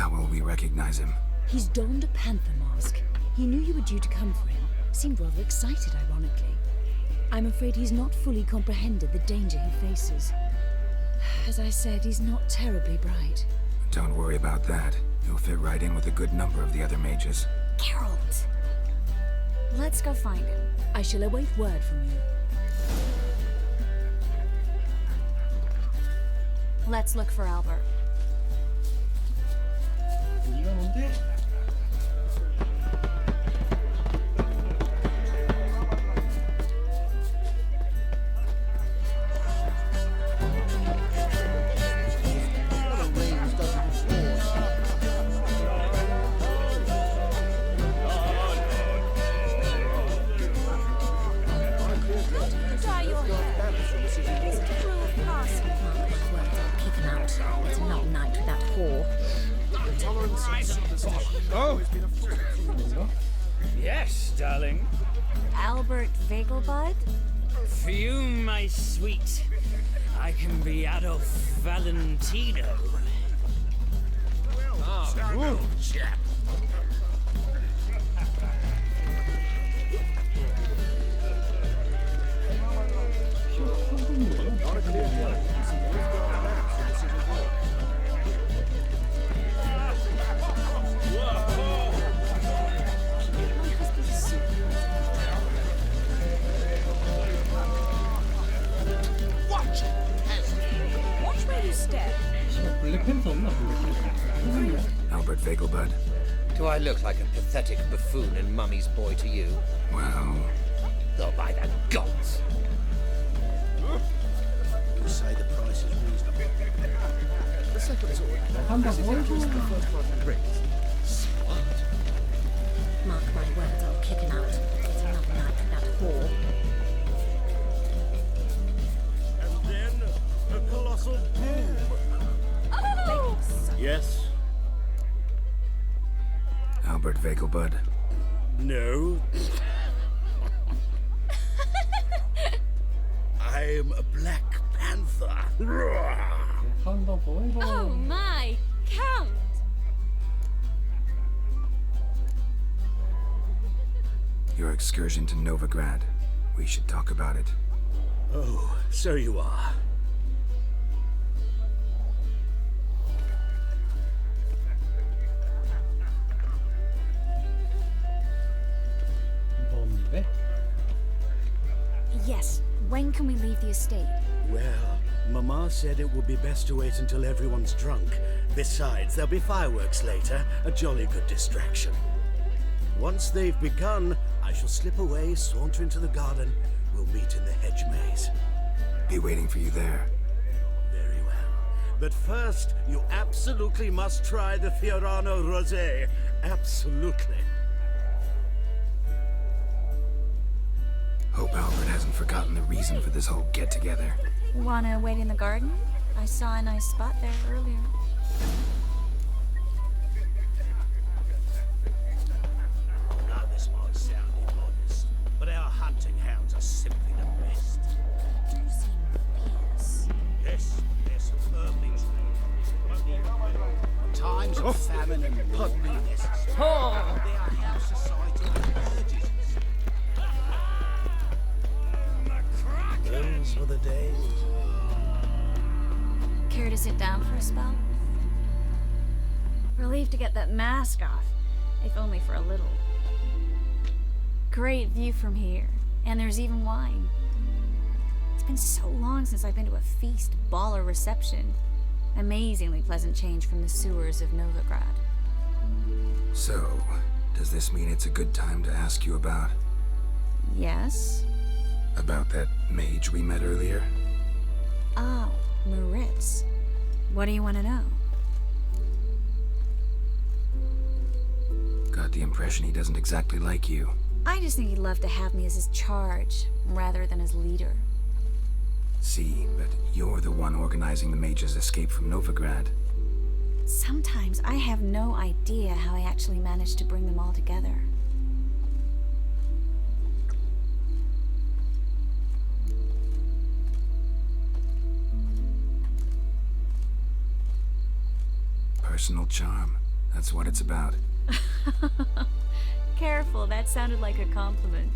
How will we recognize him? He's donned a panther mask. He knew you were due to come for him. Seemed rather excited, ironically. I'm afraid he's not fully comprehended the danger he faces. As I said, he's not terribly bright. Don't worry about that. He'll fit right in with a good number of the other mages. Geralt! Let's go find him. I shall await word from you. Let's look for Albert. 네가 뭔데? Dry your hair. It's a cruel passing. Kick him out. It's another night with that whore. Oh! Yes, darling. Albert Vegelbud? For you, my sweet, I can be Adolf Valentino. chap. Watch where you step. 블랙팬서 없나 블랙팬서? Albert Vegelbud. Do I look like a pathetic buffoon and mummy's boy to you? Well, Oh, by the gods! You say the price is reasonable. The second sort. 한다고? Mark my words, I'll kick him out. It's another night with that whore. And then a colossal boom. Oh! Yes. Albert Vegelbud. No. I'm a Black Panther. 한다고? 이거. Oh my, Count! Your excursion to Novigrad. We should talk about it. Oh, so you are. 뭔데? Yes, when can we leave the estate? Well, Mama said it would be best to wait until everyone's drunk. Besides, there'll be fireworks later, a jolly good distraction. Once they've begun, I shall slip away, saunter into the garden. We'll meet in the hedge maze. Be waiting for you there. Very well. But first, you absolutely must try the Fiorano Rosé. Absolutely. Hope Albert hasn't forgotten the reason for this whole get-together. Wanna wait in the garden? I saw a nice spot there earlier. Now this might sound immodest, but our hunting hounds are simply the best. You seem fierce. Yes, they're superbly trained. Times of famine and war be necessary. They are house society urges. Those were the days. Care to sit down for a spell? Relieved to get that mask off, if only for a little. Great view from here, and there's even wine. It's been so long since I've been to a feast, ball, or reception. Amazingly pleasant change from the sewers of Novigrad. So, does this mean it's a good time to ask you about... Yes? about that mage we met earlier? Oh, Moritz. What do you want to know? Got the impression he doesn't exactly like you. I just think he'd love to have me as his charge, rather than his leader. See, but you're the one organizing the mage's escape from Novigrad. Sometimes I have no idea how I actually managed to bring them all together. Personal charm. That's what it's about. Careful, that sounded like a compliment.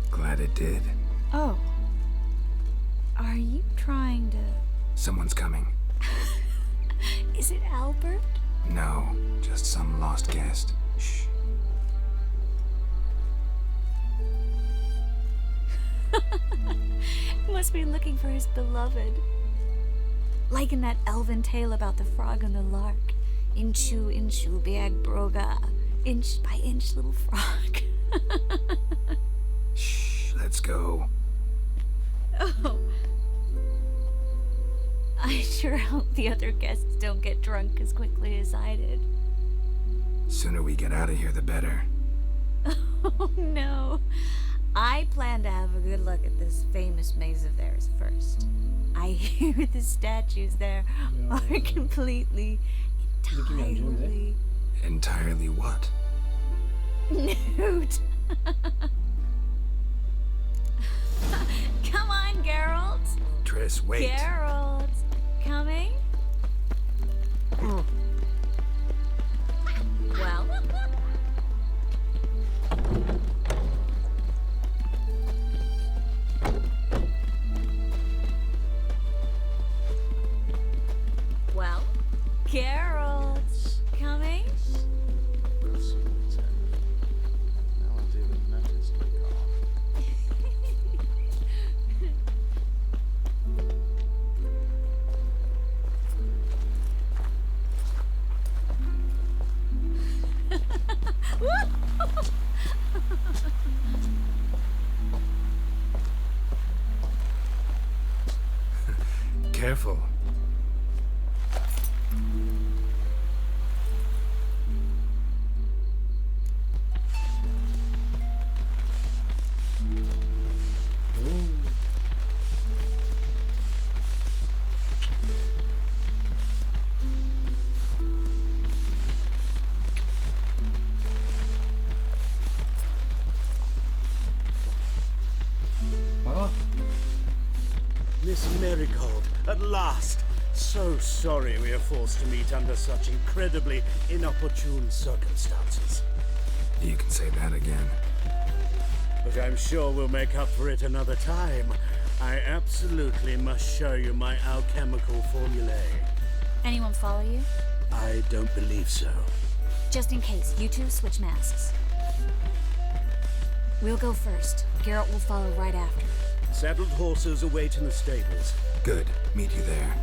Glad it did. Oh. Are you trying to... Someone's coming. Is it Albert? No, just some lost guest. Shh. Must be looking for his beloved. Like in that elven tale about the frog and the lark. Inchu, inchu, big broga. Inch by inch, little frog. Shh, let's go. Oh. I sure hope the other guests don't get drunk as quickly as I did. Sooner we get out of here, the better. Oh no. I plan to have a good look at this famous maze of theirs first. I hear the statues there are completely, entirely Entirely what? nude. Come on, Geralt. Triss, wait. Geralt. Coming? Well. Well, Geralt. Coming? Careful. 막아. Miss Marigold, at last! So sorry we are forced to meet under such incredibly inopportune circumstances. You can say that again. But I'm sure we'll make up for it another time. I absolutely must show you my alchemical formulae. Anyone follow you? I don't believe so. Just in case, you two switch masks. We'll go first. Geralt will follow right after. Saddled horses await in the stables. Good. Meet you there.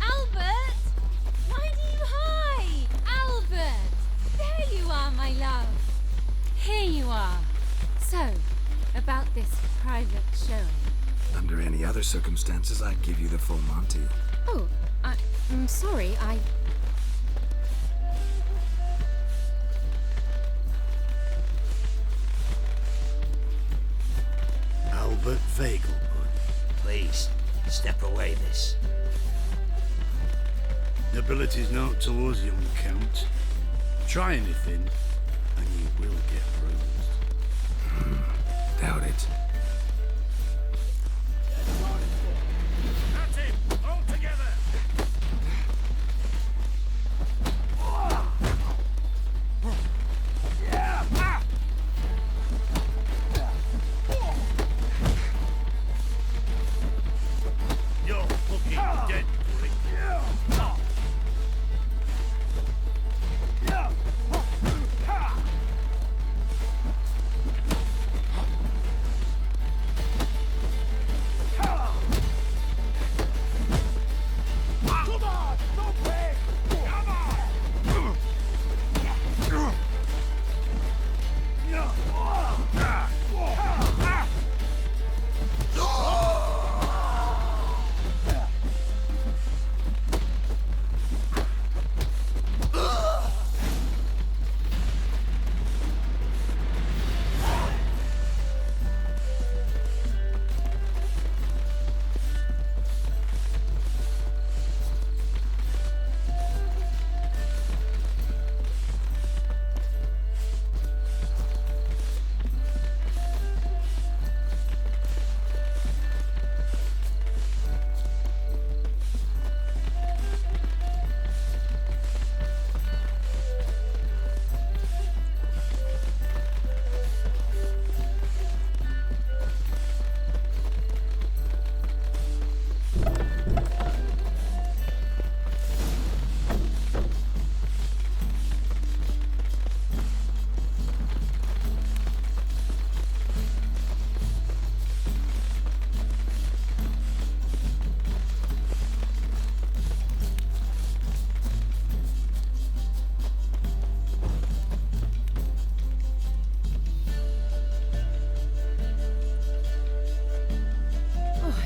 Albert! Why do you hide? Albert! There you are, my love. Here you are. So, about this private showing. Under any other circumstances, I'd give you the full Monty. Oh, I'm sorry, Albert Vagelwood. Please, step away, miss. Nobility's not towards young Count. Try anything, and you will get bruised. Doubt it. At him! All together! You're fucking dead, bully.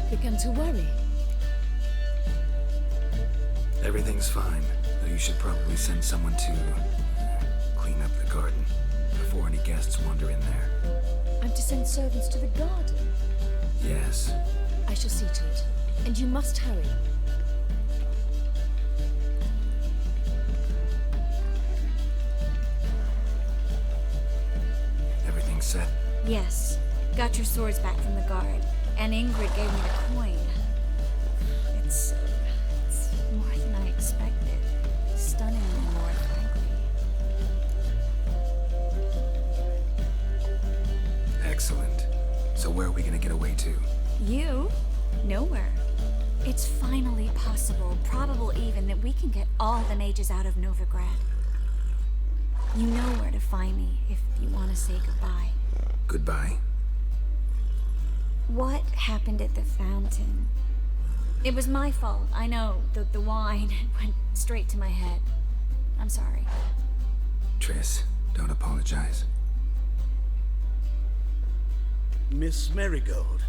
begun to worry. Everything's fine, though you should probably send someone to clean up the garden before any guests wander in there. I'm to send servants to the garden. Yes. I shall see to it. And you must hurry. Everything's set? Yes. Got your swords back from the guard. And Ingrid gave me the coin. It's more than I expected. Stunningly more, frankly. Excellent. So where are we gonna get away to? You? Nowhere. It's finally possible, probable even, that we can get all the mages out of Novigrad. You know where to find me if you want to say goodbye. Goodbye? What happened at the fountain? It was my fault, I know. The wine went straight to my head. I'm sorry. Triss, don't apologize. Miss Marigold.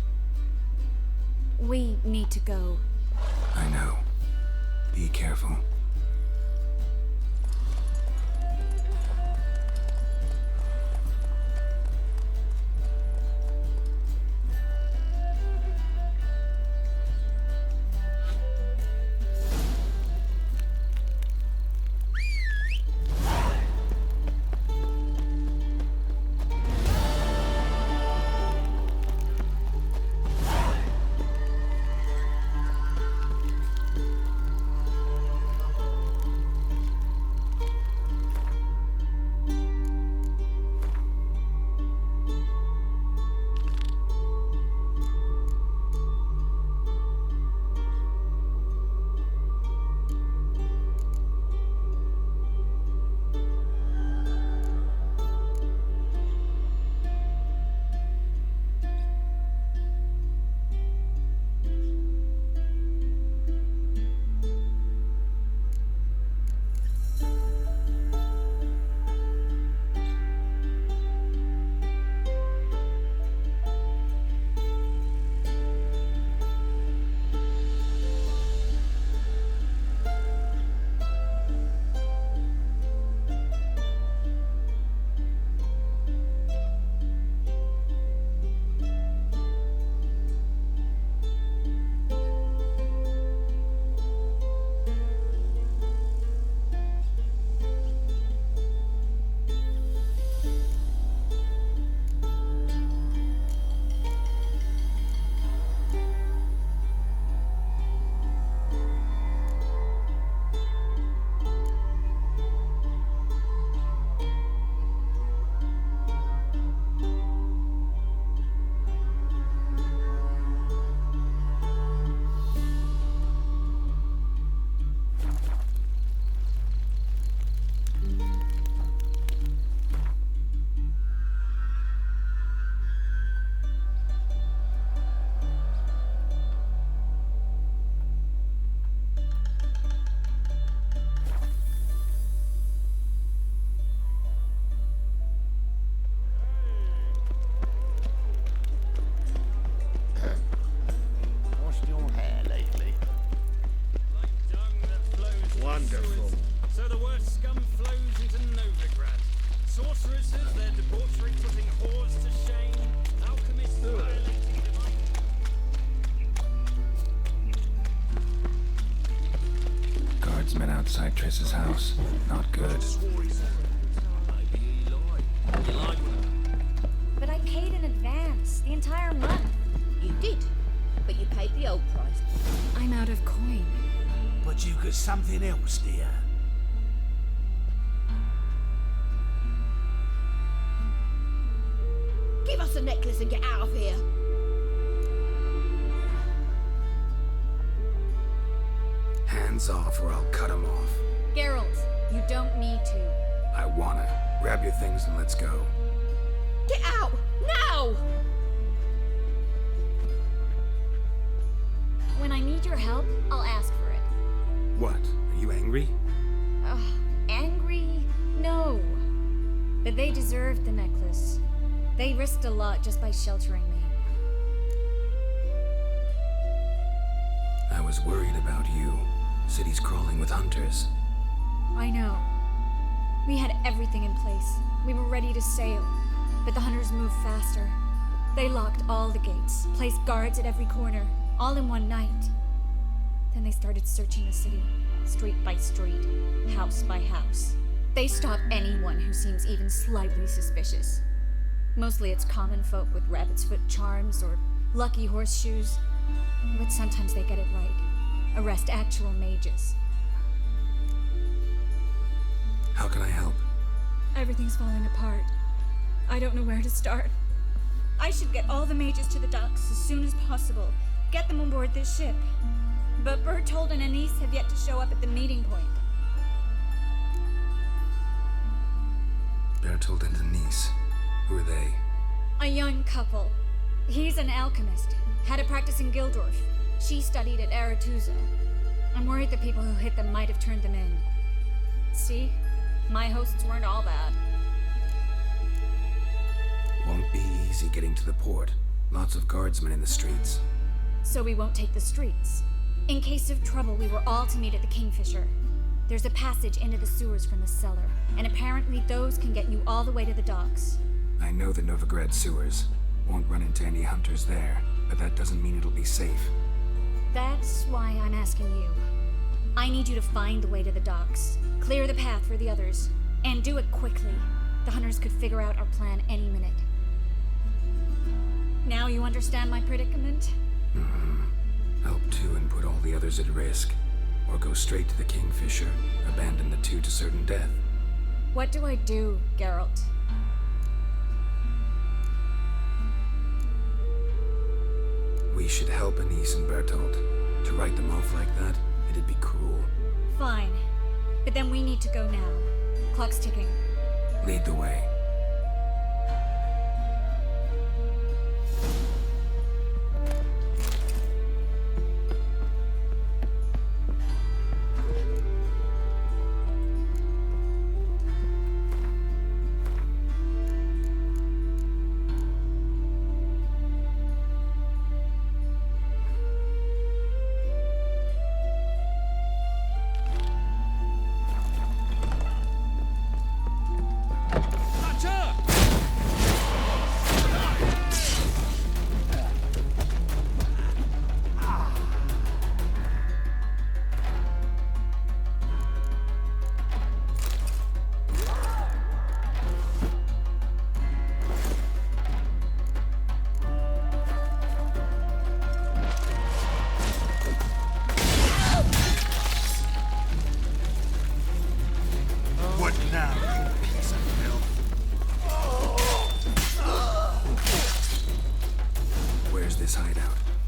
We need to go. I know. Be careful. Wonderful. So the worst scum flows into Novigrad. Sorceresses, their debauchery putting whores to shame. Alchemists violating divine... Guardsmen outside Triss's house. Not good. But I paid in advance, the entire month. You did, but you paid the old price. I'm out of coin. But you got something else, dear. Give us a necklace and get out of here. Hands off or I'll cut them off. Geralt, you don't need to. I wanna. Grab your things and let's go. Get out! Now! When I need your help, I'll ask for it. What? Are you angry? Angry? No. But they deserved the necklace. They risked a lot just by sheltering me. I was worried about you. City's crawling with hunters. I know. We had everything in place. We were ready to sail. But the hunters moved faster. They locked all the gates, placed guards at every corner, all in one night. Then they started searching the city, street by street, house by house. They stop anyone who seems even slightly suspicious. Mostly it's common folk with rabbit's foot charms or lucky horseshoes. But sometimes they get it right. Arrest actual mages. How can I help? Everything's falling apart. I don't know where to start. I should get all the mages to the docks as soon as possible. Get them on board this ship. But Bertold and Anise have yet to show up at the meeting point. Bertold and Denise. Who are they? A young couple. He's an alchemist. Had a practice in Gildorf. She studied at Aretusa. I'm worried the people who hit them might have turned them in. See? My hosts weren't all bad. Won't be easy getting to the port. Lots of guardsmen in the streets. So we won't take the streets. In case of trouble, we were all to meet at the Kingfisher. There's a passage into the sewers from the cellar, and apparently those can get you all the way to the docks. I know the Novigrad sewers. Won't run into any hunters there, but that doesn't mean it'll be safe. That's why I'm asking you. I need you to find the way to the docks, clear the path for the others, and do it quickly. The hunters could figure out our plan any minute. Now you understand my predicament? Help two and put all the others at risk. Or go straight to the Kingfisher, abandon the two to certain death. What do I do, Geralt? We should help Anise and Bertold. To write them off like that, it'd be cruel. Fine. But then we need to go now. Clock's ticking. Lead the way.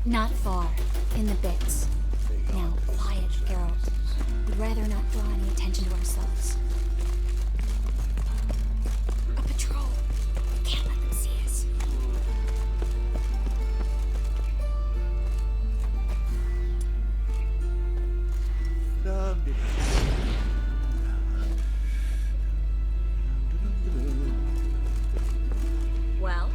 Not far. In the bits. Now, quiet, Geralt. We'd rather not draw any attention to ourselves. A patrol. Can't let them see us. Well?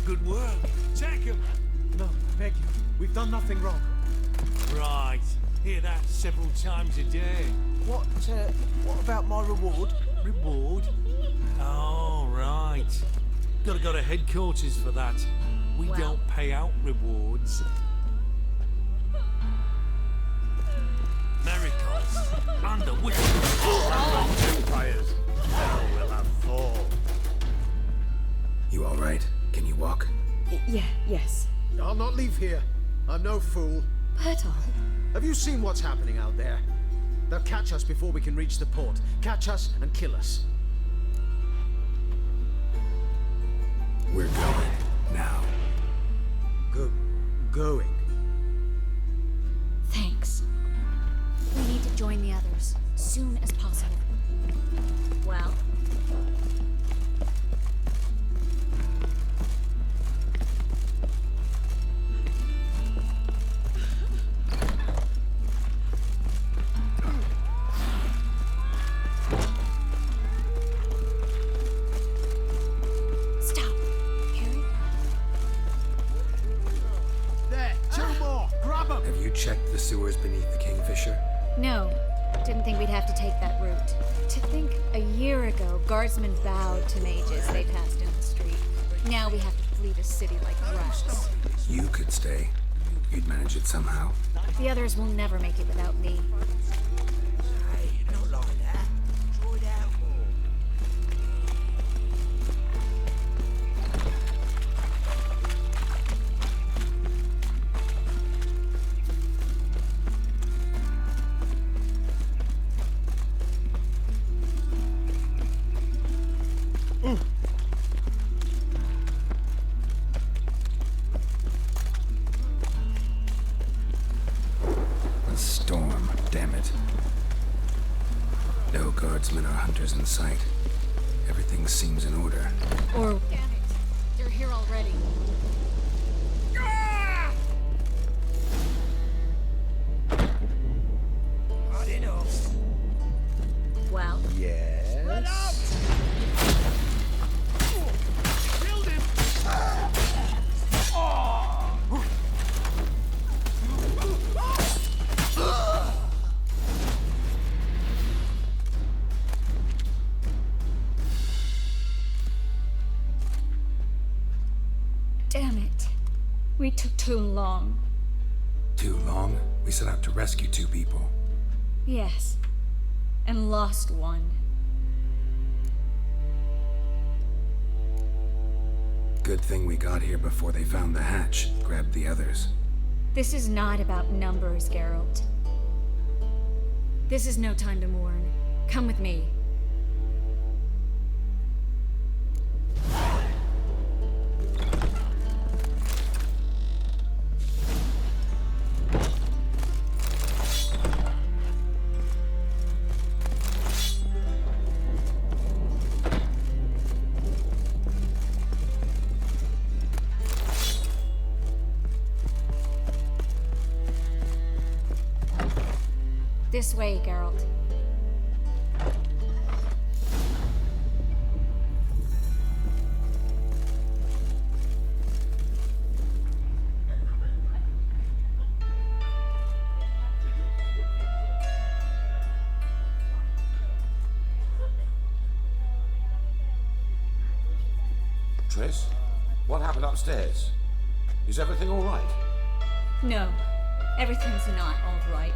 Good work. Take him. No, beg you. We've done nothing wrong. Right. Hear that several times a day. What about my reward? Reward? Oh, right. Gotta go to headquarters for that. We don't pay out rewards. Miracles. Under which Vampires. Now will have fall. You all right? Can you walk? Yes. I'll not leave here. I'm no fool. Bertol. Have you seen what's happening out there? They'll catch us before we can reach the port. Catch us and kill us. We're going now. Going? Thanks. We need to join the others, soon as possible. Well, Stop. Harry? There, two more! Grab them! Have you checked the sewers beneath the Kingfisher? No. Didn't think we'd have to take that route. To think a year ago, guardsmen bowed to mages they passed in the street. Now we have to flee the city like rats. You could stay. You'd manage it somehow. The others will never make it without me. Not like that. Try it out more. A storm, damn it. No guardsmen or hunters in sight. Everything seems in order. Or... Damn it. They're here already. Hard enough. well, Yes. Killed him! Damn it. We took too long. Too long? We set out to rescue two people. Yes. And lost one. Good thing we got here before they found the hatch, grabbed the others. This is not about numbers, Geralt. This is no time to mourn. Come with me. This way, Geralt. Triss, what happened upstairs? Is everything all right? No, everything's not all right.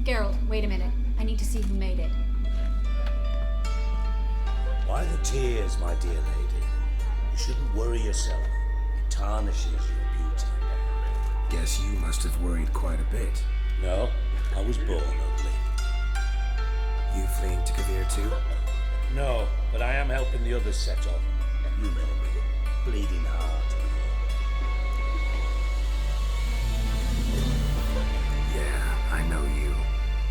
Geralt, wait a minute. I need to see who made it. Why the tears, my dear lady? You shouldn't worry yourself. It tarnishes your beauty. Guess you must have worried quite a bit. No, I was born ugly. You fleeing to Kavir too? No, but I am helping the others set off. You know me. Bleeding heart. Yeah, I know you.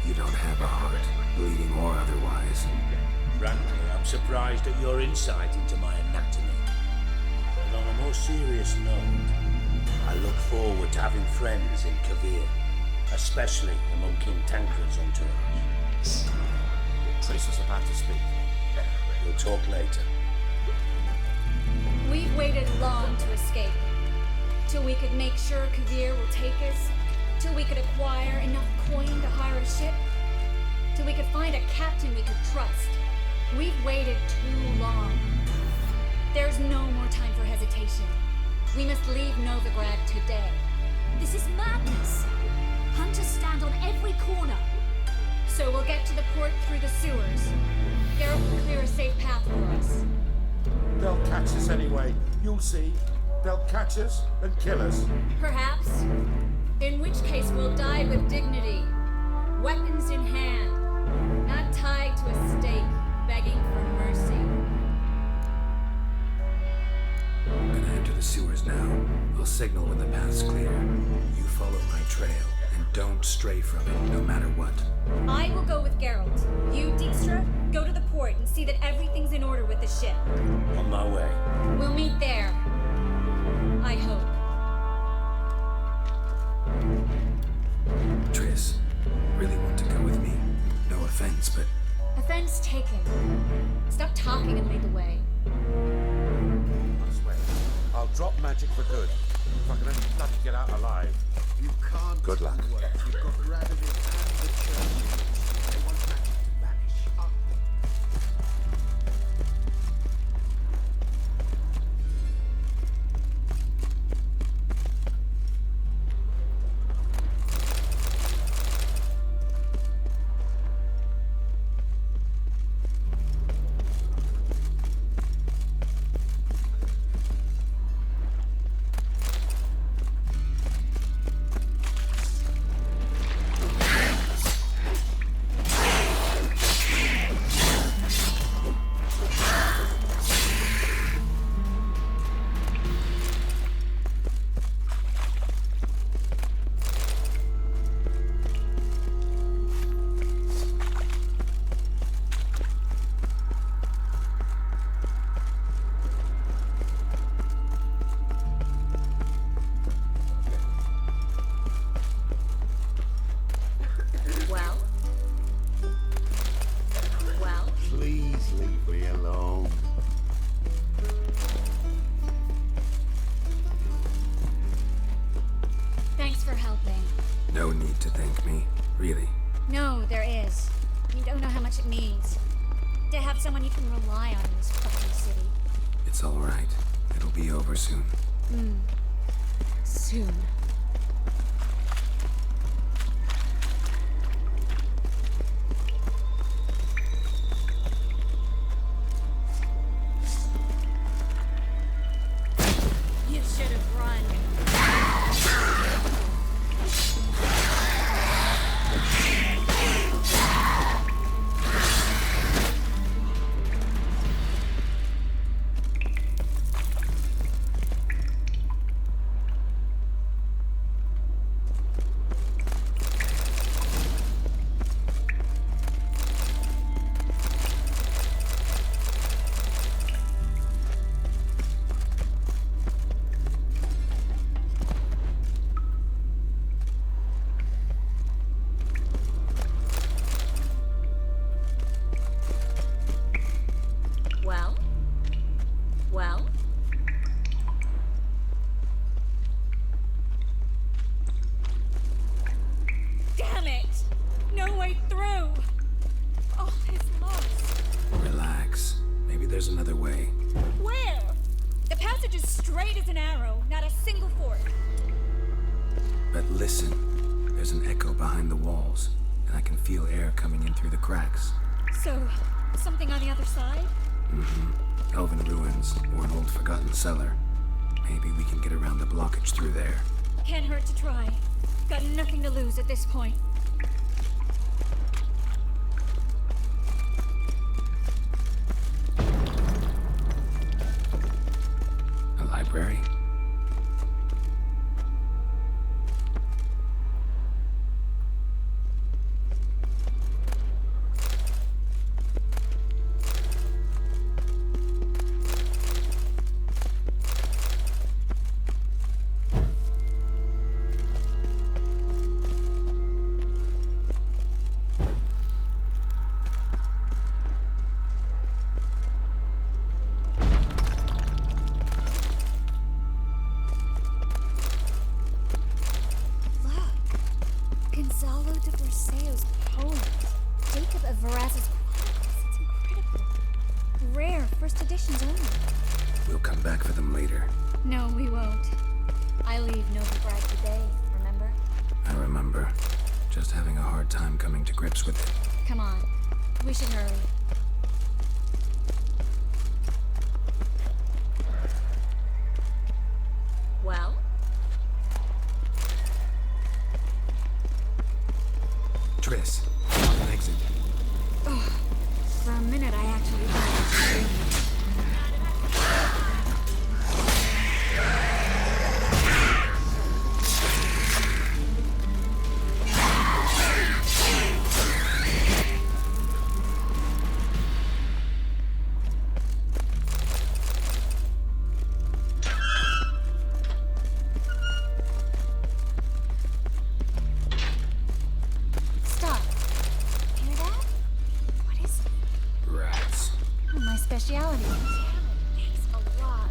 You don't have a heart, bleeding or otherwise. Frankly, I'm surprised at your insight into my anatomy. But on a more serious note, I look forward to having friends in Kavir, especially among King Tancred's entourage. Triss is about to speak. We'll talk later. We've waited long to escape. Till we could make sure Kavir will take us. Till we could acquire enough coin to hire a ship. Till we could find a captain we could trust. We've waited too long. There's no more time for hesitation. We must leave Novigrad today. This is madness. Hunters stand on every corner. So we'll get to the port through the sewers. Garrett will clear a safe path for us. They'll catch us anyway. You'll see. They'll catch us and kill us. Perhaps. In which case we'll die with dignity. Weapons in hand. Not tied to a stake, begging for mercy. I'm gonna enter the sewers now. I'll signal when the path's clear. You follow my trail, and don't stray from it, no matter what. I will go with Geralt. You, Dijkstra, go to the port and see that everything's in order with the ship. On my way. We'll meet there. I hope. Triss, really want to go with me? No offense, but Offense taken. Stop talking and lead the way. I swear, I'll drop magic for good. If I can only bloody get out alive. You can't. Good luck. Work. You've got Radovid and the church. They want magic to vanish. Please leave me alone. Thanks for helping. no need to thank me. Really. No, there is. You don't know how much it means. To have someone you can rely on in this fucking city. It's all right. It'll be over soon. Soon. You should have run. Well? Damn it! No way through! All is lost. Relax. Maybe there's another way. Where? The passage is straight as an arrow, not a single fork. But listen. There's an echo behind the walls, and I can feel air coming in through the cracks. So, something on the other side? Elven ruins, or an old forgotten cellar. Maybe we can get around the blockage through there. Can't hurt to try. Got nothing to lose at this point. A library? Gonzalo de Berceo's poem. Jacob of Varaz's chronicles. It's incredible. Rare, first editions only. We'll come back for them later. No, we won't. I leave Novigrad today, remember? I remember. Just having a hard time coming to grips with it. Come on. We should hurry. exit. For a minute, I actually thought it was a dream. Stop. Hear that? What is it? Rats. Oh, my speciality. Thanks a lot.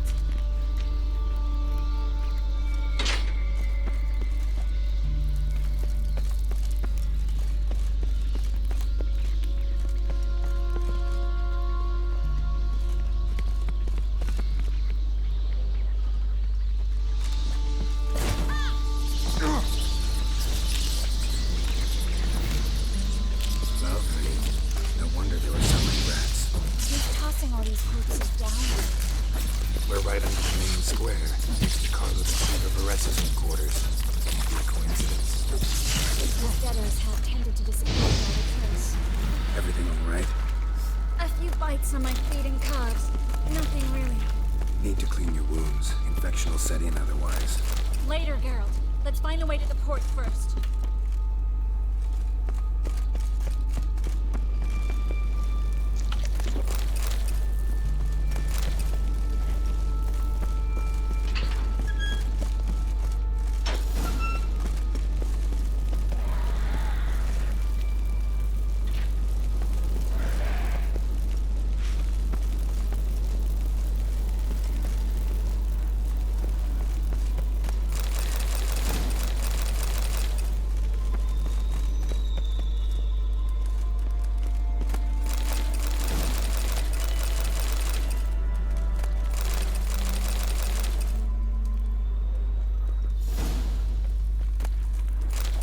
Lovely. No wonder there were so many rats. Who's tossing all these corpses down? We're right under the main square, next to Carlos the Chief of Arrest's quarters. Can't be a coincidence. These debtors have tended to disappear without a trace. Everything all right? A few bites on my feet and calves. Nothing really. Need to clean your wounds. Infection will set in otherwise. Later, Geralt. Let's find a way to the port first.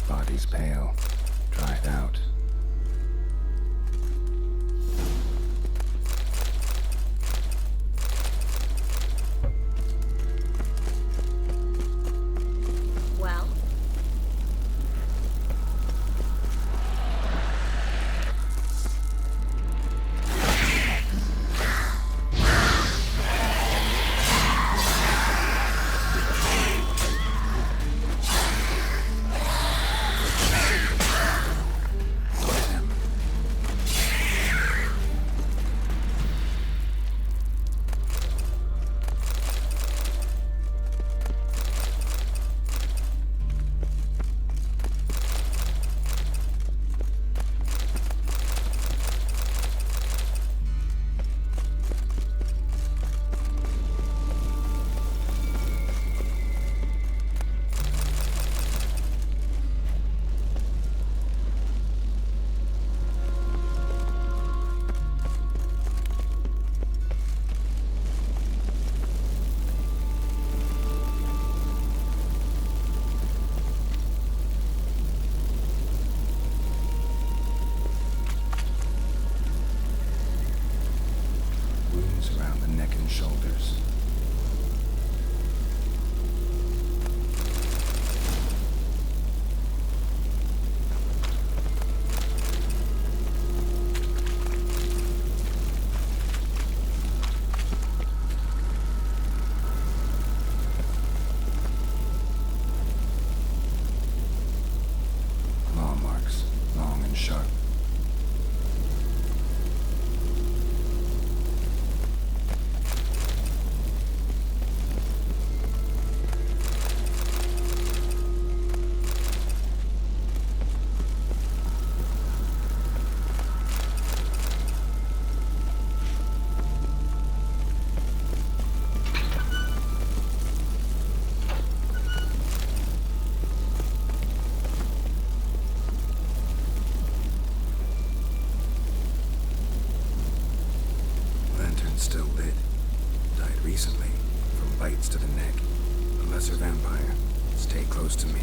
Body's pale. Dried out. Well? Wounds around the neck and shoulders. Claw marks, long and sharp. Lantern's still lit. Died recently, from bites to the neck. A lesser vampire. Stay close to me.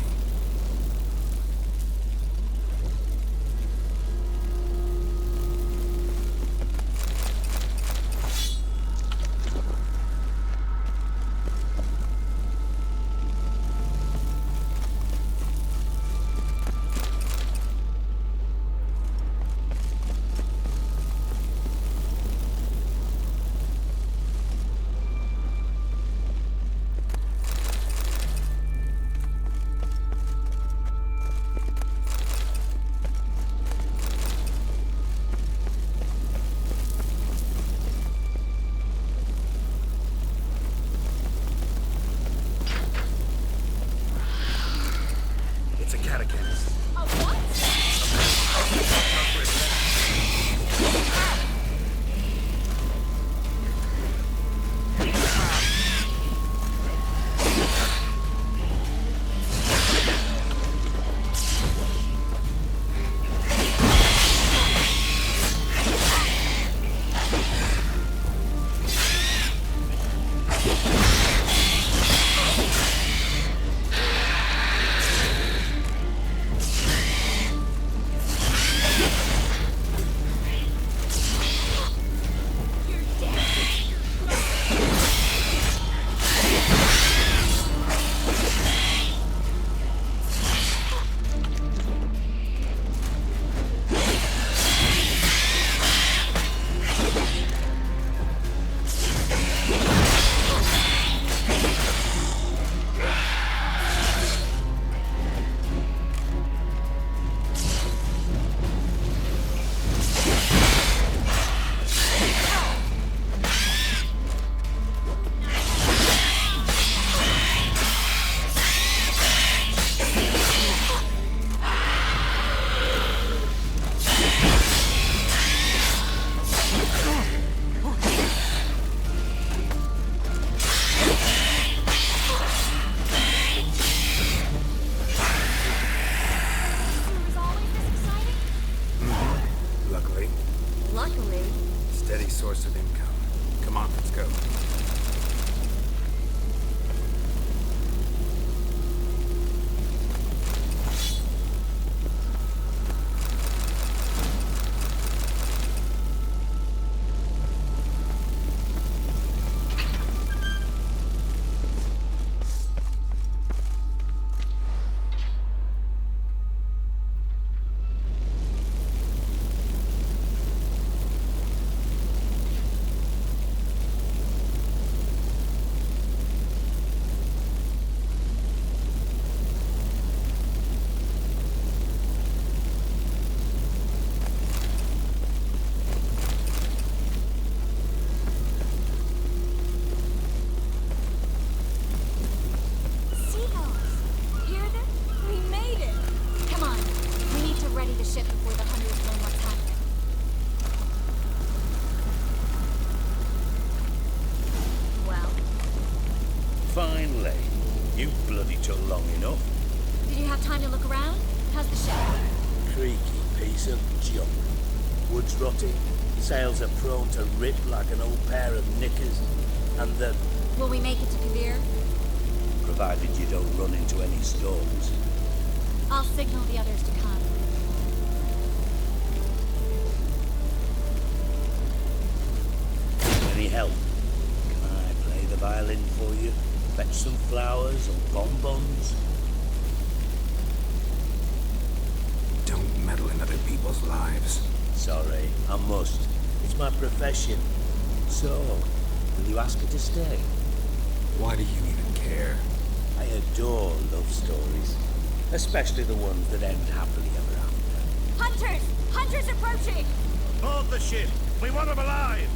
Luckily. Steady source of income. Come on, let's go. Finally. You bloody took long enough. Did you have time to look around? How's the ship? Creaky piece of junk. Wood's rotting. Sails are prone to rip like an old pair of knickers. And the... Will we make it to Kavir? Provided you don't run into any storms. I'll signal the others to come. Any help? Can I play the violin for you? Fetch some flowers or bonbons? Don't meddle in other people's lives. Sorry, I must. It's my profession. So, will you ask her to stay? Why do you even care? I adore love stories. Especially the ones that end happily ever after. Hunters! Hunters approaching! Board the ship! We want them alive!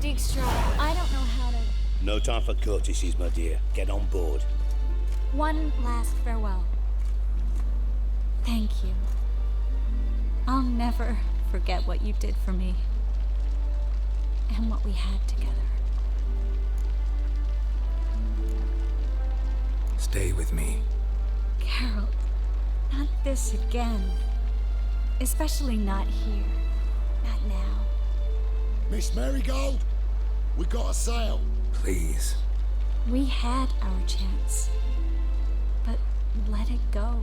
Dijkstra, I don't know how to... No time for courtesies, my dear. Get on board. One last farewell. Thank you. I'll never forget what you did for me. And what we had together. Stay with me. Carol, not this again. Especially not here. Not now. Miss Marigold, we got a sail. Please. We had our chance. But let it go.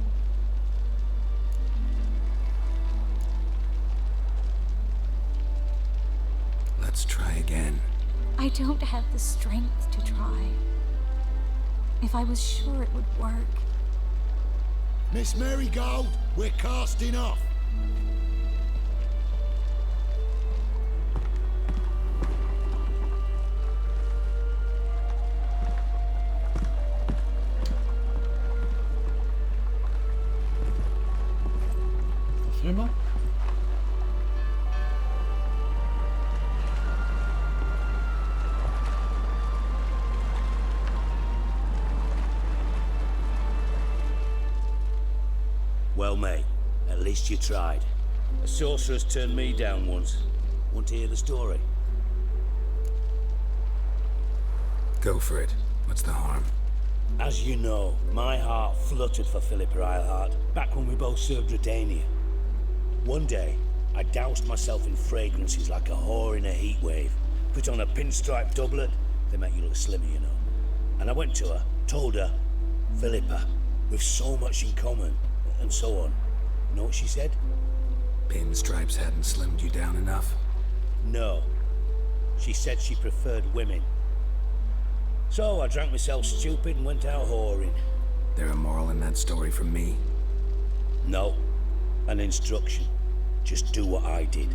Let's try again. I don't have the strength to try. If I was sure it would work. Miss Marigold, we're casting off. Simmer? Well, mate, at least you tried. A sorceress turned me down once. Want to hear the story? Go for it. What's the harm? As you know, my heart fluttered for Philippa Eilhart back when we both served Redania. One day, I doused myself in fragrances like a whore in a heat wave. Put on a pinstripe doublet, they make you look slimmer, you know. And I went to her, told her, Philippa, we've so much in common, and so on. You know what she said? Pinstripes hadn't slimmed you down enough? No. She said she preferred women. So I drank myself stupid and went out whoring. There a moral in that story from me? No. An instruction. Just do what I did.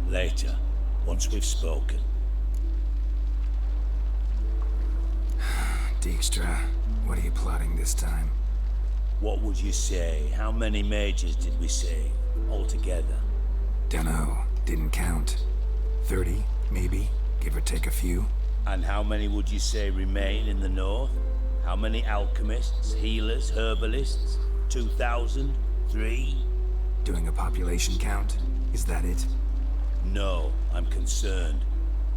Later, once we've spoken. Dijkstra, what are you plotting this time? What would you say? How many mages did we save? Altogether? Dunno. Didn't count. 30, maybe? Give or take a few? And how many would you say remain in the north? How many alchemists, healers, herbalists? 2,000? 3? Doing a population count? Is that it? No, I'm concerned.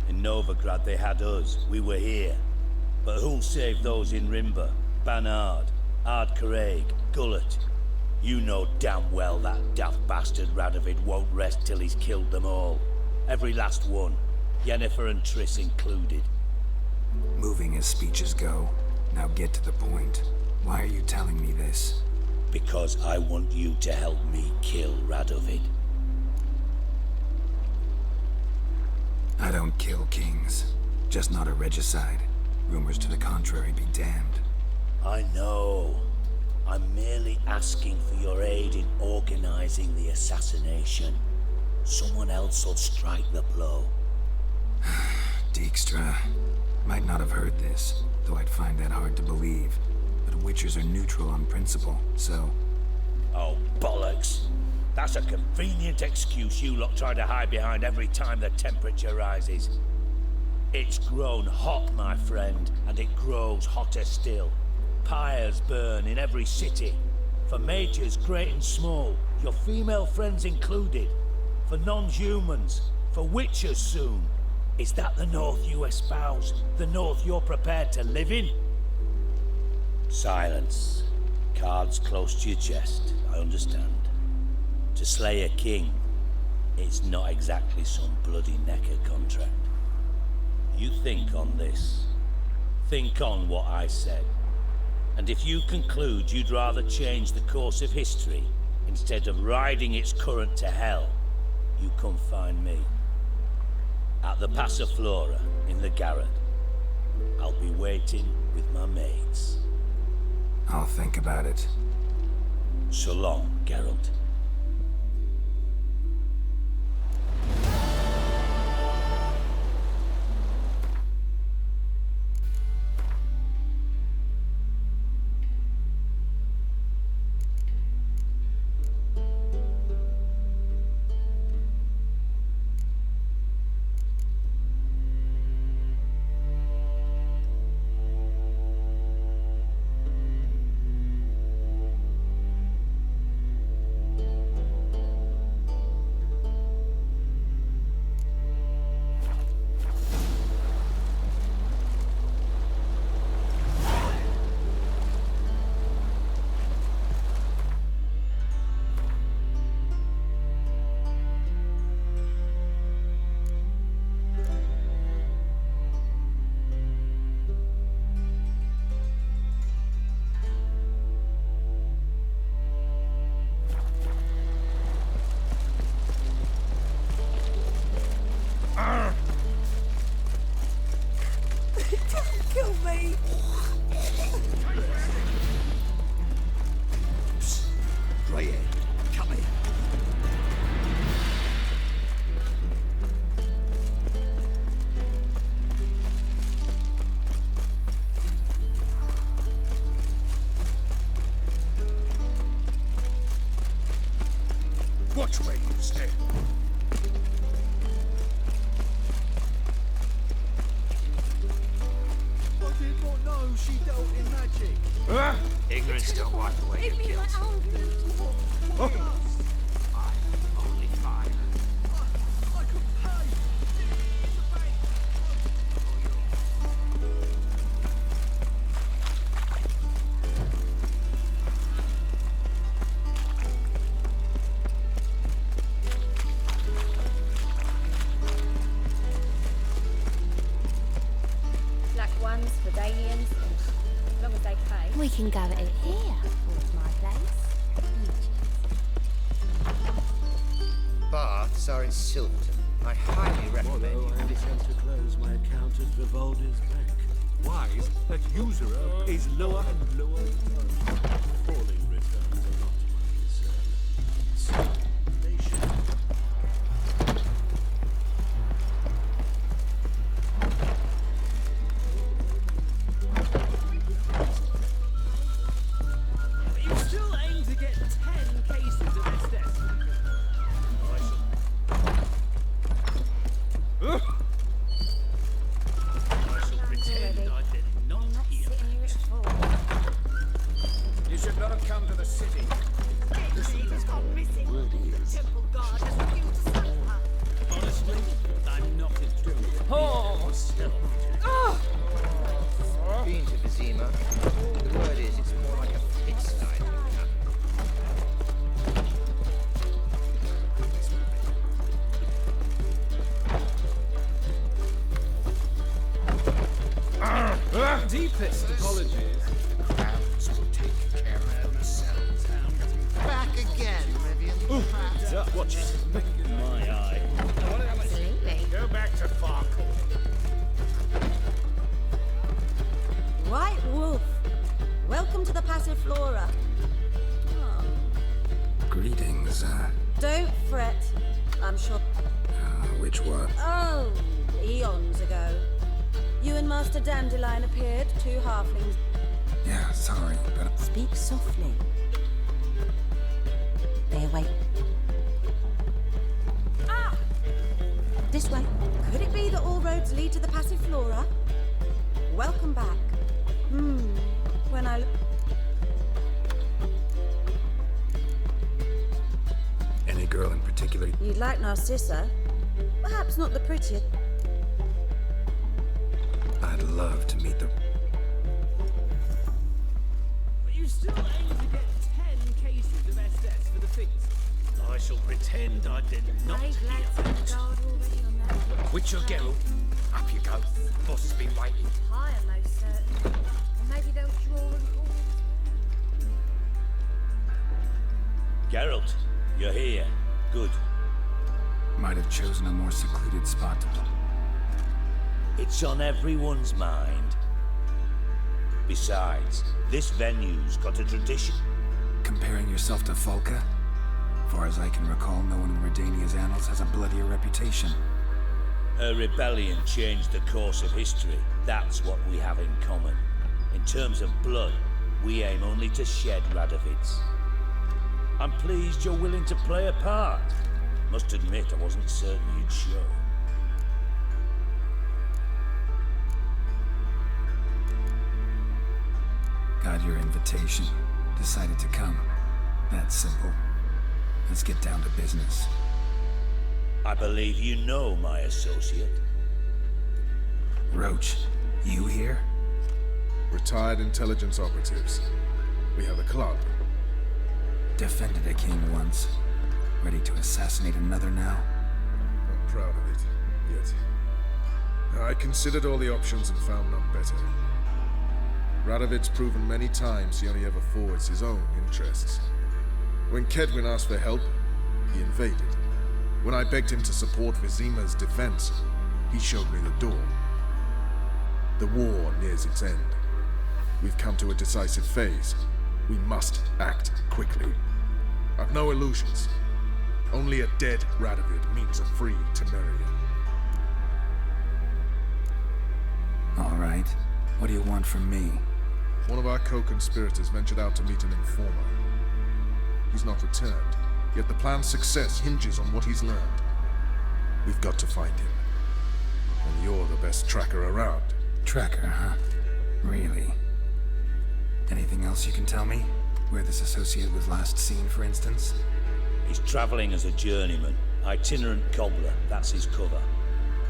In Novigrad they had us. We were here. But who'll save those in Rimba? Banard, Ardcaraig, Gullet? You know damn well that daft bastard Radovid won't rest till he's killed them all. Every last one. Yennefer and Triss included. Moving as speeches go. Now get to the point. Why are you telling me this? Because I want you to help me kill Radovid. I don't kill kings. Just not a regicide. Rumors to the contrary be damned. I know. I'm merely asking for your aid in organizing the assassination. Someone else will strike the blow. Dijkstra. Might not have heard this, though I'd find that hard to believe. But Witchers are neutral on principle, so... Oh, bollocks. That's a convenient excuse you lot try to hide behind every time the temperature rises. It's grown hot, my friend, and it grows hotter still. Pyres burn in every city. For mages great and small, your female friends included. For non-humans, for witchers soon. Is that the North you espouse? The North you're prepared to live in? Silence. Cards close to your chest, I understand. To slay a king, it's not exactly some bloody necker contract. You think on this. Think on what I said. And if you conclude you'd rather change the course of history instead of riding its current to hell, you come find me. At the Passiflora in the garret. I'll be waiting with my mates. I'll think about it. So long, Geralt. Watch where you step. I did not know she dealt in magic. Ignorance don't wipe away your guilt. I'm only fire. I could pay. Black ones for Dalians, as long as they pay. We can go at it here. Towards my place. Baths are in Silverton. I highly recommend Although you I visit. intend to close my account at Vivaldi's bank. Wise that usurer pays lower and lower returns. Falling returns are not my concern. They should. You still aim to get 10 cases of this death. I shall pretend I did not hear Sitting here at all. You should not have come to the city. Honestly, I'm not interested. Oh! Been to Vizima. The word is it's more like a pigsty than Deepest apologies. Crowds will take care of themselves. Back again, Rivian. Watch it. My eye. Absolutely. Go back to Farkle. White Wolf, welcome to the Passiflora. Oh, Greetings, don't fret. I'm sure. which one? Oh, eons ago. You and Master Dandelion appeared, two halflings. Yeah, sorry, but... Speak softly. They await. Ah! This way. Could it be that all roads lead to the Passiflora? Welcome back. When I... Any girl in particular? You'd like Narcissa. Perhaps not the prettiest. I'd love to meet the... You still aim to get 10 cases of SS for the feast. I shall pretend I did not hear that. Witcher Geralt, up you go. Boss has been waiting. Higher, most certainly. And maybe they'll draw and call. Geralt, you're here. Good. Might have chosen a more secluded spot to play. It's on everyone's mind. Besides, this venue's got a tradition. Comparing yourself to Folka? Far as I can recall, no one in Redania's annals has a bloodier reputation. Her rebellion changed the course of history. That's what we have in common. In terms of blood, we aim only to shed Radovid's. I'm pleased you're willing to play a part. Must admit, I wasn't certain you'd show. Got your invitation. Decided to come. That's simple. Let's get down to business. I believe you know my associate. Roach, you here? Retired intelligence operatives. We have a club. Defended a king once. Ready to assassinate another now? Not proud of it, yet. I considered all the options and found none better. Radovid's proven many times he only ever forwards his own interests. When Kedwin asked for help, he invaded. When I begged him to support Vizima's defense, he showed me the door. The war nears its end. We've come to a decisive phase. We must act quickly. I've no illusions. Only a dead Radovid means a free Temeria. All right. What do you want from me? One of our co-conspirators ventured out to meet an informer. He's not returned, yet the plan's success hinges on what he's learned. We've got to find him. And you're the best tracker around. Tracker, huh? Really? Anything else you can tell me? Where this associate was last seen, for instance? He's traveling as a journeyman, itinerant cobbler, that's his cover.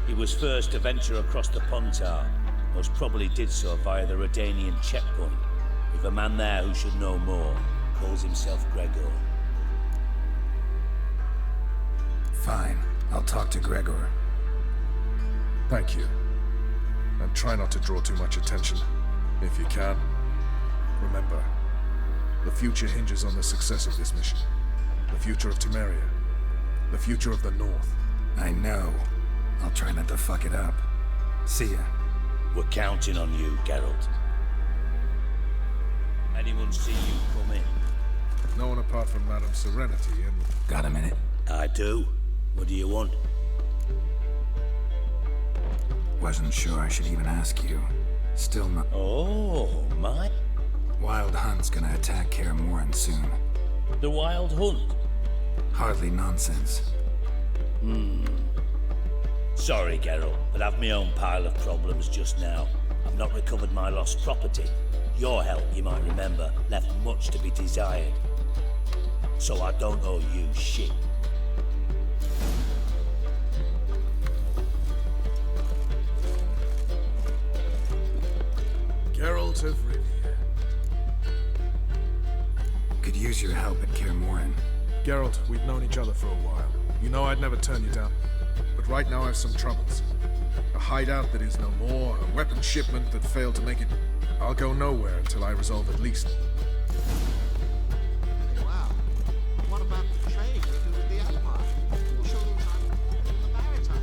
He was first to venture across the Pontar, most probably did so via the Redanian checkpoint, with a man there who should know more, calls himself Gregor. Fine, I'll talk to Gregor. Thank you. And try not to draw too much attention, if you can. Remember, the future hinges on the success of this mission. The future of Temeria. The future of the North. I know. I'll try not to fuck it up. See ya. We're counting on you, Geralt. Anyone see you come in? No one apart from Madame Serenity and... Got a minute? I do. What do you want? Wasn't sure I should even ask you. Still not... Oh, my... Wild Hunt's gonna attack Kaer Morhen soon. The Wild Hunt? Hardly nonsense. Sorry, Geralt, but I've my own pile of problems just now. I've not recovered my lost property. Your help, you might remember, left much to be desired. So I don't owe you shit. Geralt of Rivia. Could use your help at Kaer Morhen. Geralt, we've known each other for a while. You know I'd never turn you down. But right now I have some troubles. A hideout that is no more, a weapon shipment that failed to make it. I'll go nowhere until I resolve at least. Wow. What about the trade we do with the Empire? Show them the maritime.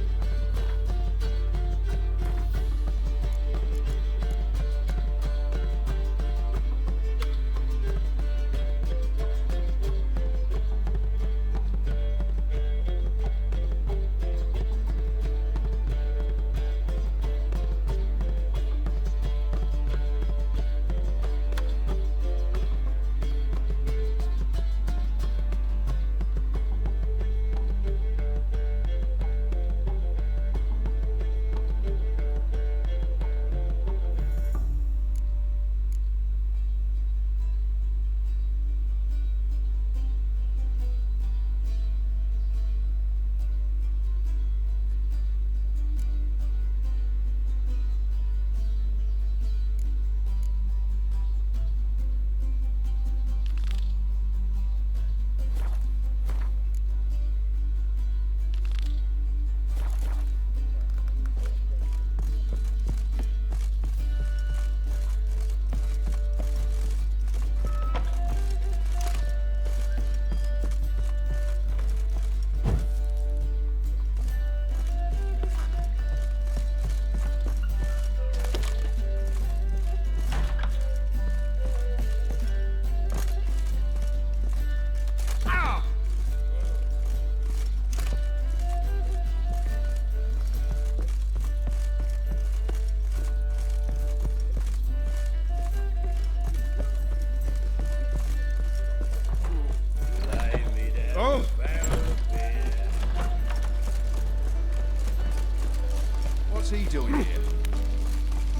What's he doing here?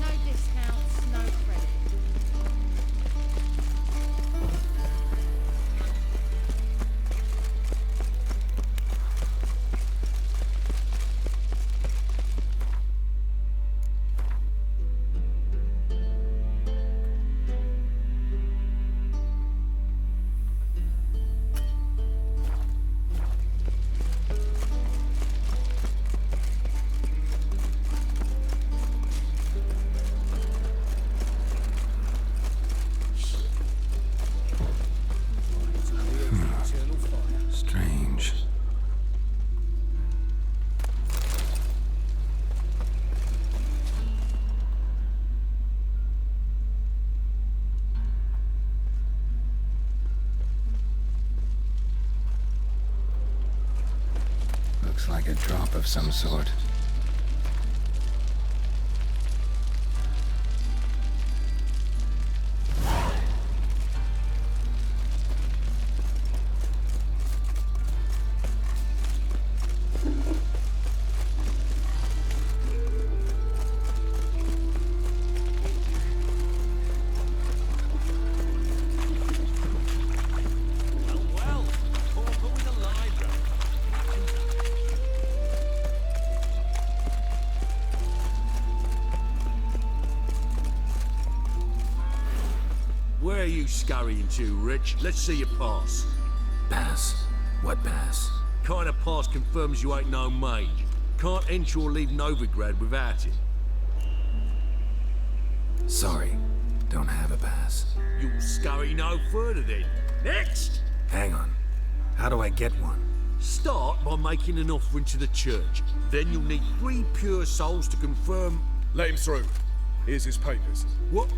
No discounts, no credit. Strange. Looks like a drop of some sort. Where are you scurrying to, Rich? Let's see your pass. Pass? What pass? Kind of pass confirms you ain't no mage. Can't enter or leave Novigrad without it. Sorry, don't have a pass. You'll scurry no further then. Next! Hang on. How do I get one? Start by making an offering to the church. Then you'll need 3 pure souls to confirm... Let him through. Here's his papers. What?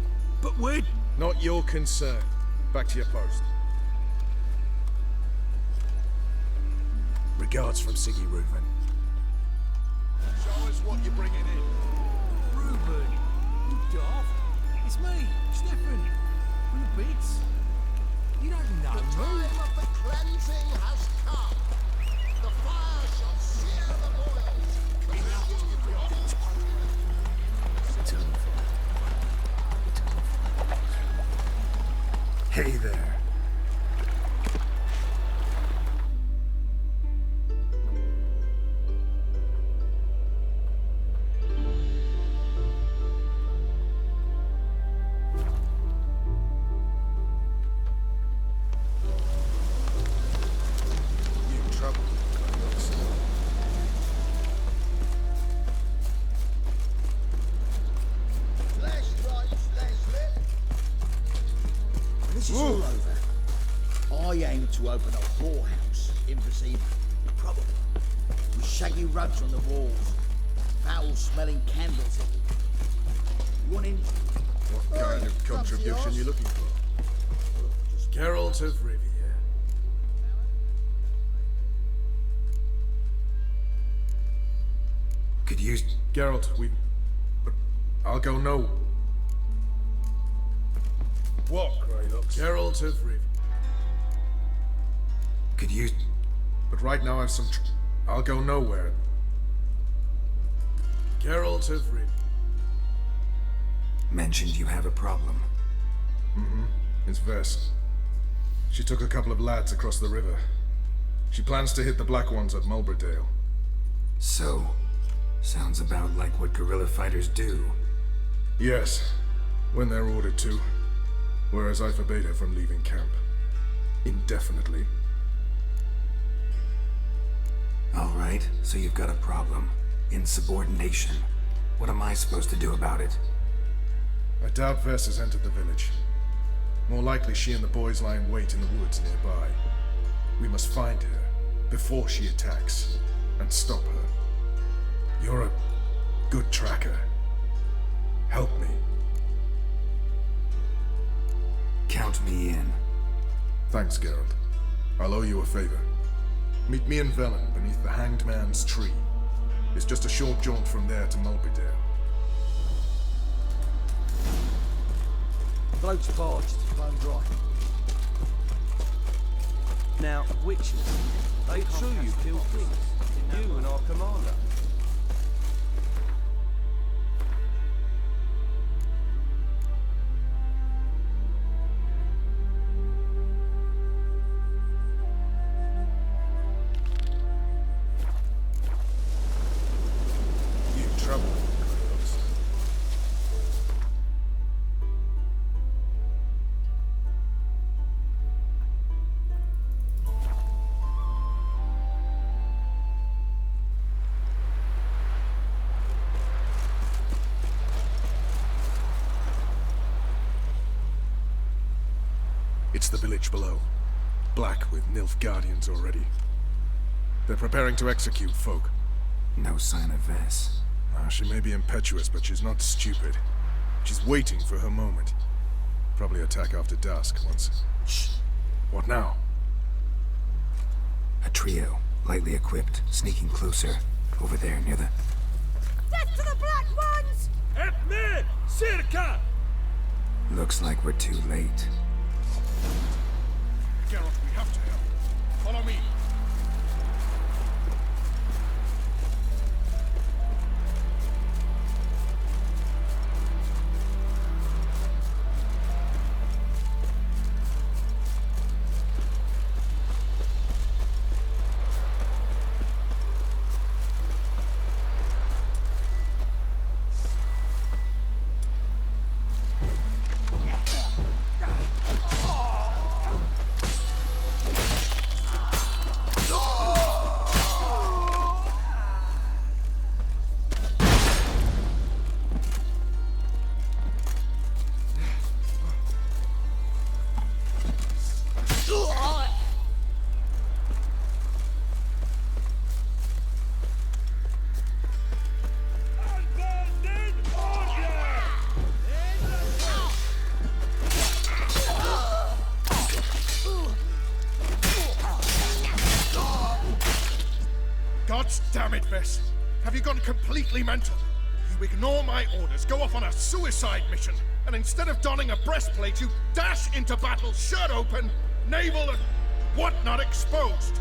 But where... Not your concern. Back to your post. Regards from Siggy Reuven. Show us what you're bringing in. Reuben, you daft. It's me, Stefan. From the Beats. You don't know The time me. of the cleansing has come. The fire shall sear the boils. Clean out to your It's over. It's over. Stay there. This is all over. I aim to open a whorehouse in Brazil, probably, with shaggy rugs on the walls, foul-smelling candles. You want in? What kind of contribution you looking for? Geralt of Rivia. Could use... Geralt, I'll go no. What, Greylox? Geralt of Rivia. Could use... But right now I've some... I'll go nowhere. Geralt of Rivia. Mentioned you have a problem. Mm-hmm. It's Vess. She took a couple of lads across the river. She plans to hit the Black Ones at Mulberdale. So, sounds about like what guerrilla fighters do. Yes, when they're ordered to. Whereas I forbade her from leaving camp. Indefinitely. Alright, so you've got a problem. Insubordination. What am I supposed to do about it? I doubt Vess has entered the village. More likely she and the boys lie in wait in the woods nearby. We must find her before she attacks and stop her. You're a good tracker. Help me. Count me in. Thanks, Geralt. I'll owe you a favor. Meet me in Velen beneath the Hanged Man's tree. It's just a short jaunt from there to Mulberdale. Bloke's barge is blown dry. Now, witches, they true you killed kings. You and our commander. It's the village below. Black with Nilfgaardians already. They're preparing to execute folk. No sign of Vess. She may be impetuous, but she's not stupid. She's waiting for her moment. Probably attack after dusk once... Shh! What now? A trio, lightly equipped, sneaking closer. Over there, near the... Death to the Black Ones! Help me! Circa! Looks like we're too late. Geralt, we have to help. Follow me. Damn it, Vess. Have you gone completely mental? You ignore my orders, go off on a suicide mission, and instead of donning a breastplate, you dash into battle, shirt open, navel and whatnot exposed.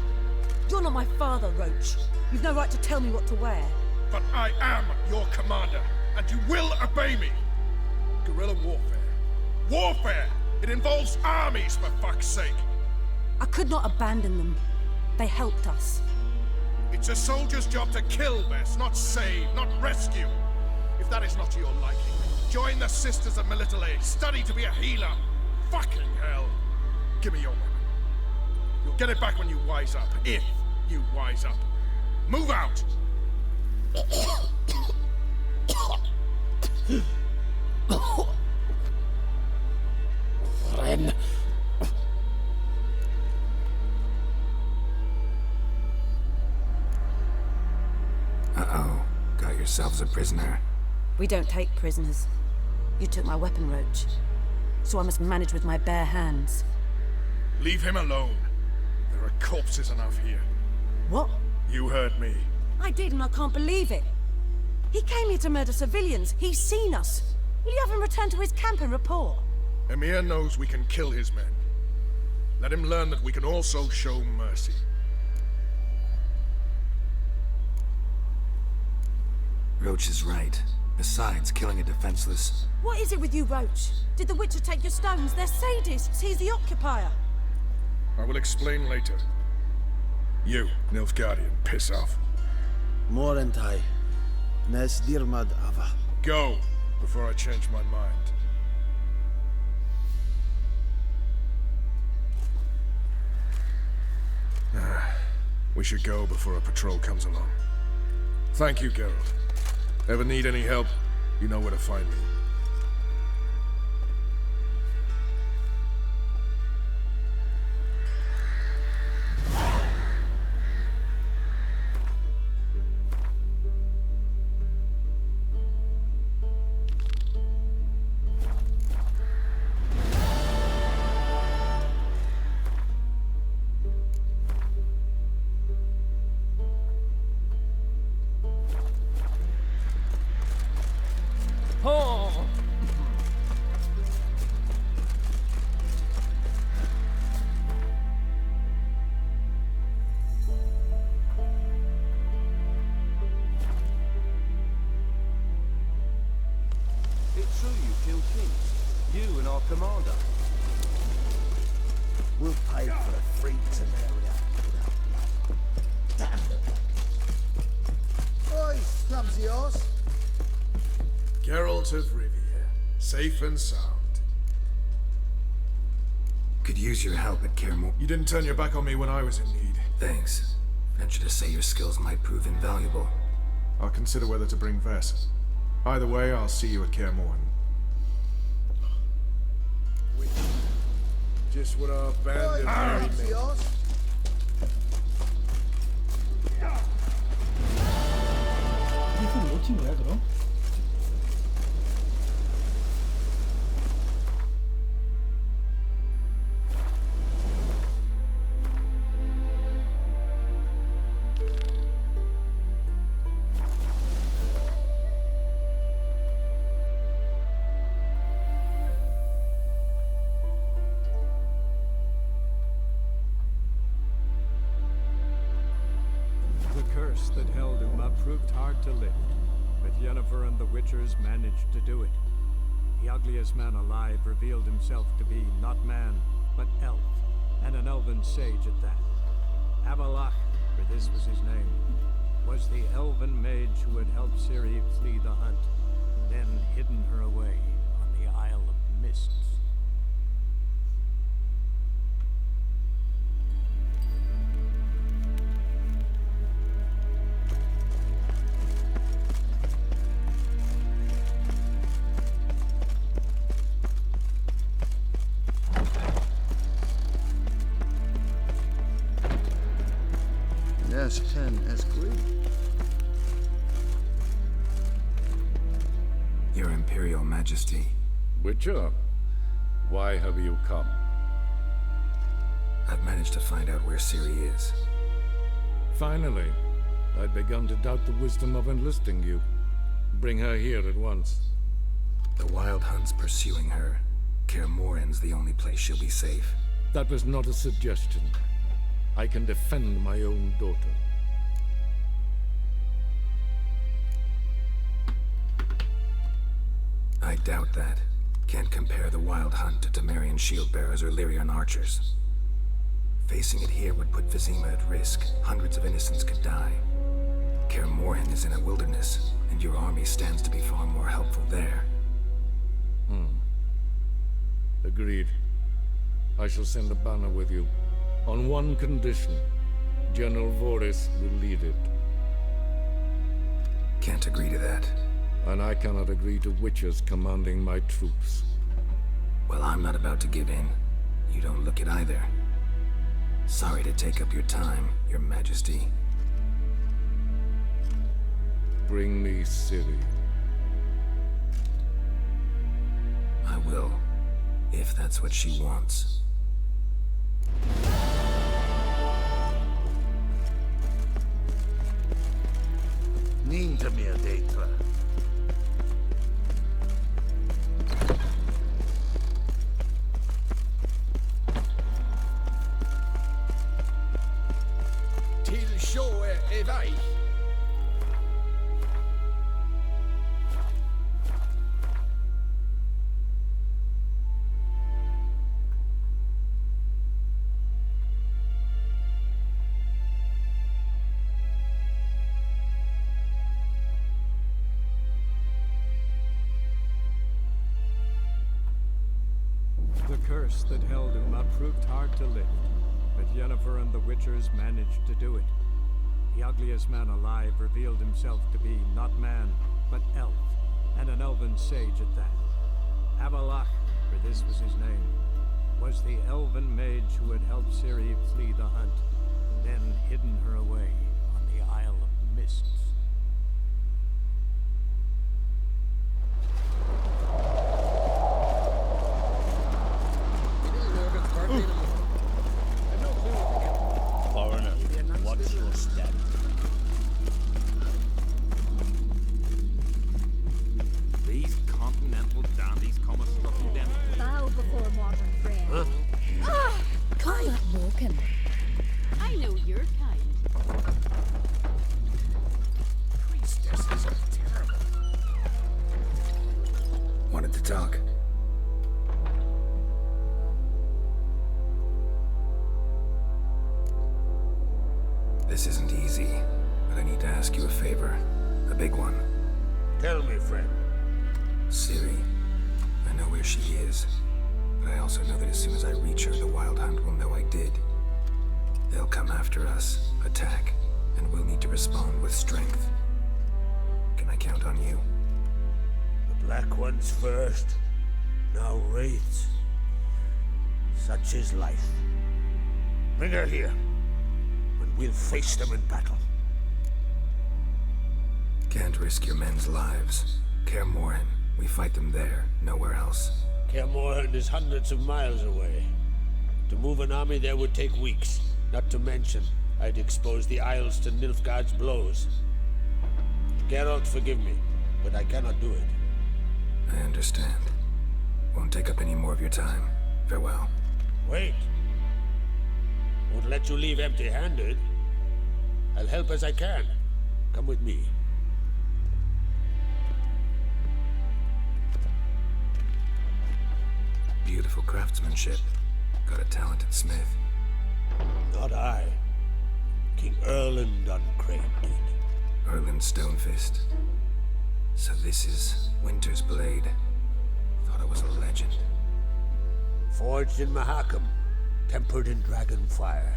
You're not my father, Roach. You've no right to tell me what to wear. But I am your commander, and you will obey me. Guerrilla warfare. Warfare It involves armies, for fuck's sake! I could not abandon them. They helped us. It's a soldier's job to kill, Bess, not save, not rescue. If that is not to your liking, join the Sisters of Military Aid. Study to be a healer. Fucking hell. Give me your weapon. You'll get it back when you wise up. If you wise up. Move out! Friend. Uh-oh. Got yourselves a prisoner. We don't take prisoners. You took my weapon, Roach. So I must manage with my bare hands. Leave him alone. There are corpses enough here. What? You heard me. I did, and I can't believe it. He came here to murder civilians. He's seen us. Will you have him return to his camp and report? Emir knows we can kill his men. Let him learn that we can also show mercy. Roach is right. Besides, killing a defenseless... What is it with you, Roach? Did the Witcher take your stones? They're sadists. He's the occupier. I will explain later. You, Nilfgaardian, piss off. Morentai. Nes dirmad ava. Go, before I change my mind. We should go before a patrol comes along. Thank you, Geralt. Ever need any help, you know where to find me. It's true you killed kings. You and our commander. We'll pay for the free Temeria without blood. Damn the Oi, clumsy horse. Geralt of Rivia, safe and sound. Could use your help at Kaer Morhen. You didn't turn your back on me when I was in need. Thanks. Venture to say your skills might prove invaluable. I'll consider whether to bring Vess. Either way, I'll see you at Kaer Morhen. Just what our band of married men. 이건 놓친 거야 그럼? That held Uma proved hard to lift, but Yennefer and the Witchers managed to do it. The ugliest man alive revealed himself to be not man, but elf, and an elven sage at that. Avalach, for this was his name, was the elven mage who had helped Ciri flee the hunt, then hidden her away on the Isle of Mists. Yes, pen as green. Your Imperial Majesty. Witcher, why have you come? I've managed to find out where Ciri is. Finally. I'd begun to doubt the wisdom of enlisting you. Bring her here at once. The Wild Hunt's pursuing her. Kaer Morhen's the only place she'll be safe. That was not a suggestion. I can defend my own daughter. I doubt that. Can't compare the Wild Hunt to Temerian shield-bearers or Lyrian archers. Facing it here would put Vizima at risk. Hundreds of innocents could die. Kaer Morhen is in a wilderness, and your army stands to be far more helpful there. Agreed. I shall send a banner with you. On one condition. General Voris will lead it. Can't agree to that. And I cannot agree to witches commanding my troops. Well, I'm not about to give in. You don't look it either. Sorry to take up your time, Your Majesty. Bring me Ciri. I will, if that's what she wants. Ninta mir deitra. Till show är väg. The curse that held Uma proved hard to lift, but Yennefer and the Witchers managed to do it. The ugliest man alive revealed himself to be not man, but elf, and an elven sage at that. Avalach, for this was his name, was the elven mage who had helped Ciri flee the hunt, then hidden her away on the Isle of Mists. Foreigner, what's your step? These continental dandies come a struggling down. Bow before modern friend. Huh? Ah! Call that Morgan. I know your kind. Priestesses are terrible. Wanted to talk. This isn't easy, but I need to ask you a favor. A big one. Tell me, friend. Ciri. I know where she is, but I also know that as soon as I reach her, the Wild Hunt will know I did. They'll come after us, attack, and we'll need to respond with strength. Can I count on you? The Black Ones first, now Wraiths. Such is life. Bring her here, and we'll face them in battle. Can't risk your men's lives. Kaer Morhen, we fight them there, nowhere else. Kaer Morhen is hundreds of miles away. To move an army there would take weeks. Not to mention, I'd expose the Isles to Nilfgaard's blows. Geralt, forgive me, but I cannot do it. I understand. Won't take up any more of your time. Farewell. Wait. Won't let you leave empty-handed. I'll help as I can. Come with me. Beautiful craftsmanship. Got a talented smith. Not I. King Erland Uncrate did. Erland Stonefist. So this is Winter's Blade. Thought I was a legend. Forged in Mahakam, tempered in dragon fire.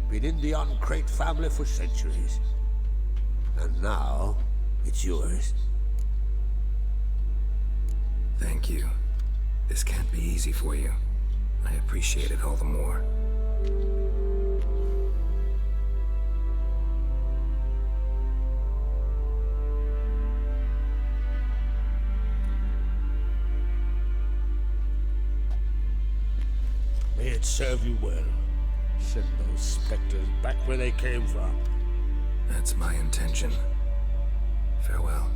Been in the Uncrate family for centuries. And now, it's yours. Thank you. This can't be easy for you. I appreciate it all the more. May it serve you well. Send those specters back where they came from. That's my intention. Farewell.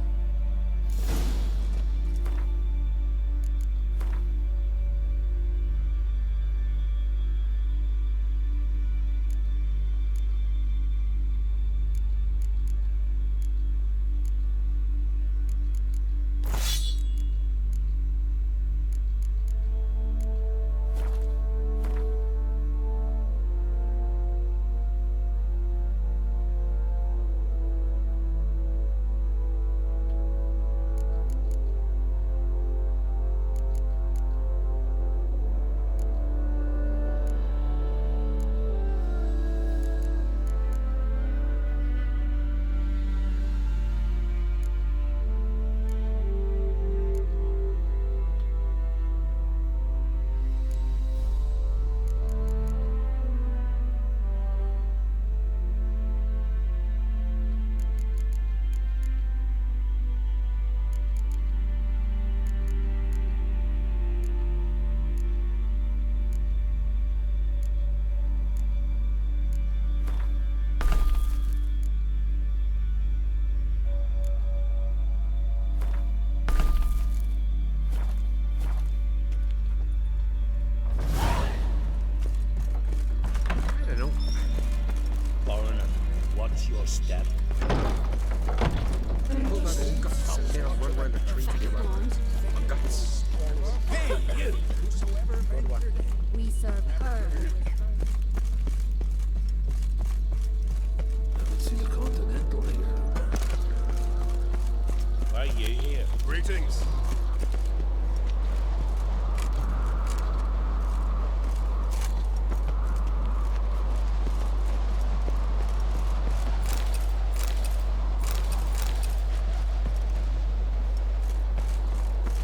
Watch your step. Hey, you! We serve her. Haven't seen a continental here. Why are you here? Greetings.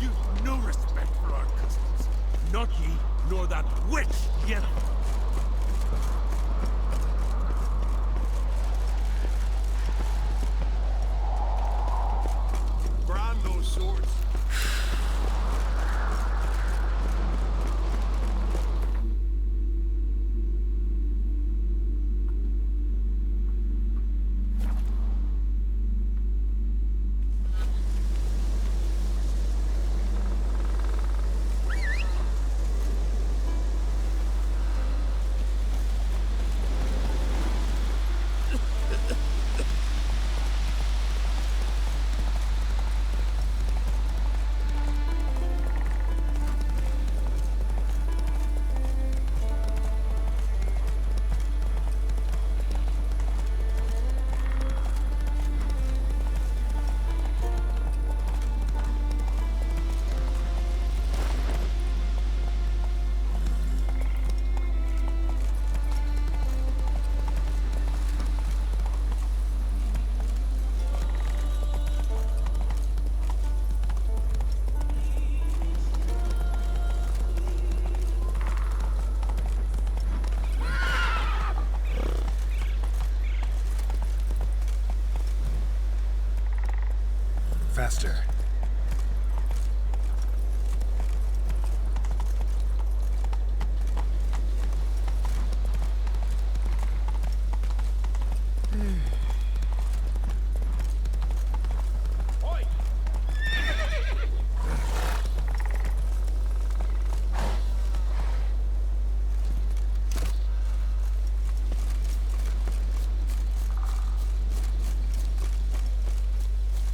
You've no respect for our customs. Not ye, nor that witch, Yennefer. Brand those swords. Faster.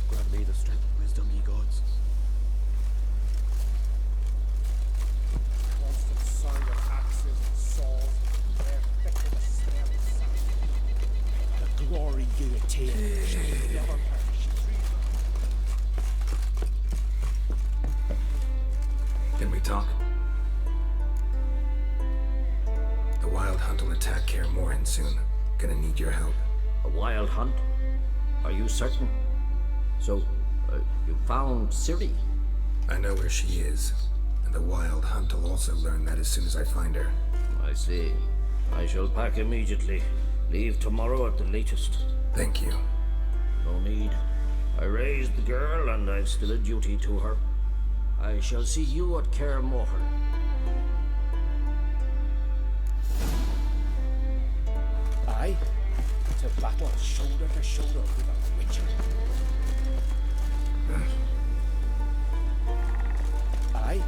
Grant me the strength and wisdom, ye gods. Constant sound of axes and saws. They're thick with the smell of sand. The glory you attain shall never perish. Can we talk? The Wild Hunt will attack Kaer Morhen soon. Gonna need your help. A wild hunt? Are you certain? So, you found Ciri? I know where she is, and the Wild Hunt will also learn that as soon as I find her. I see. I shall pack immediately. Leave tomorrow at the latest. Thank you. No need. I raised the girl, and I've still a duty to her. I shall see you at Kaer Morhen. Aye, to battle shoulder to shoulder with a witcher. Aye.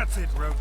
That's it, Roach.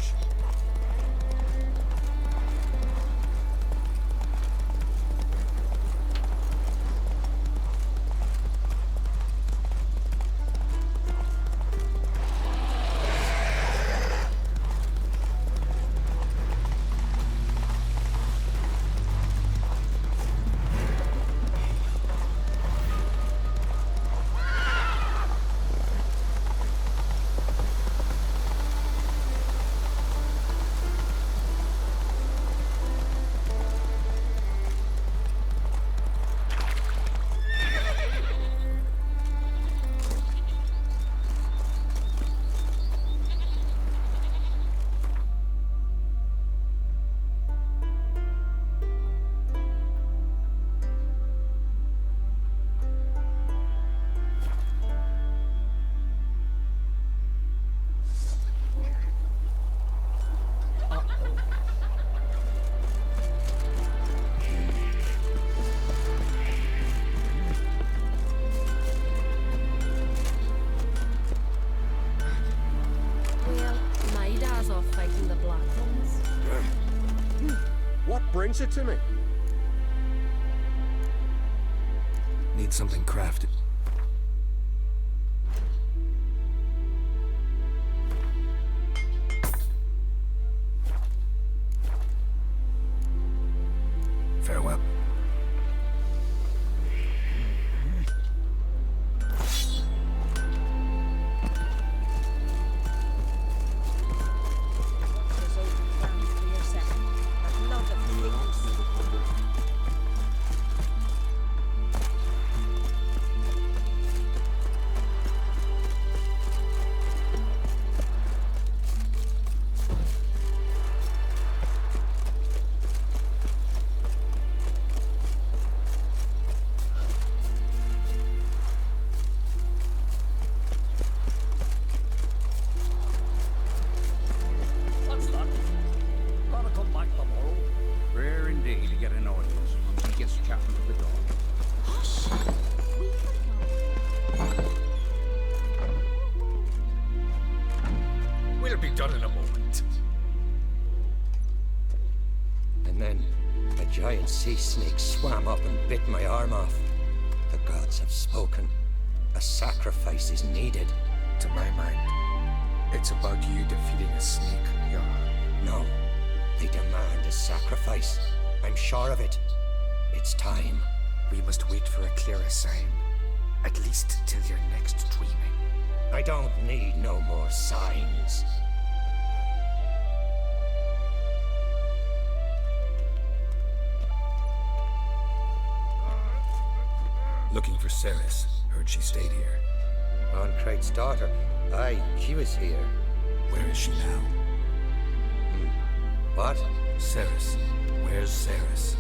What brings it to me? Need something crafted. Farewell. What's that? Gotta come back tomorrow. Rare indeed to get an audience when he gets chatting with the dog. We'll be done in a moment. And then a giant sea snake swam up and bit my arm off. The gods have spoken. A sacrifice is needed. To my mind, it's about you defeating a snake, Jarl. No, they demand a sacrifice. I'm sure of it. It's time. We must wait for a clearer sign. At least till your next dreaming. I don't need no more signs. Looking for Ceres. Heard she stayed here. Oncrate's daughter. Aye, she was here. Where is she now? What? Ceres. Where's Ceres?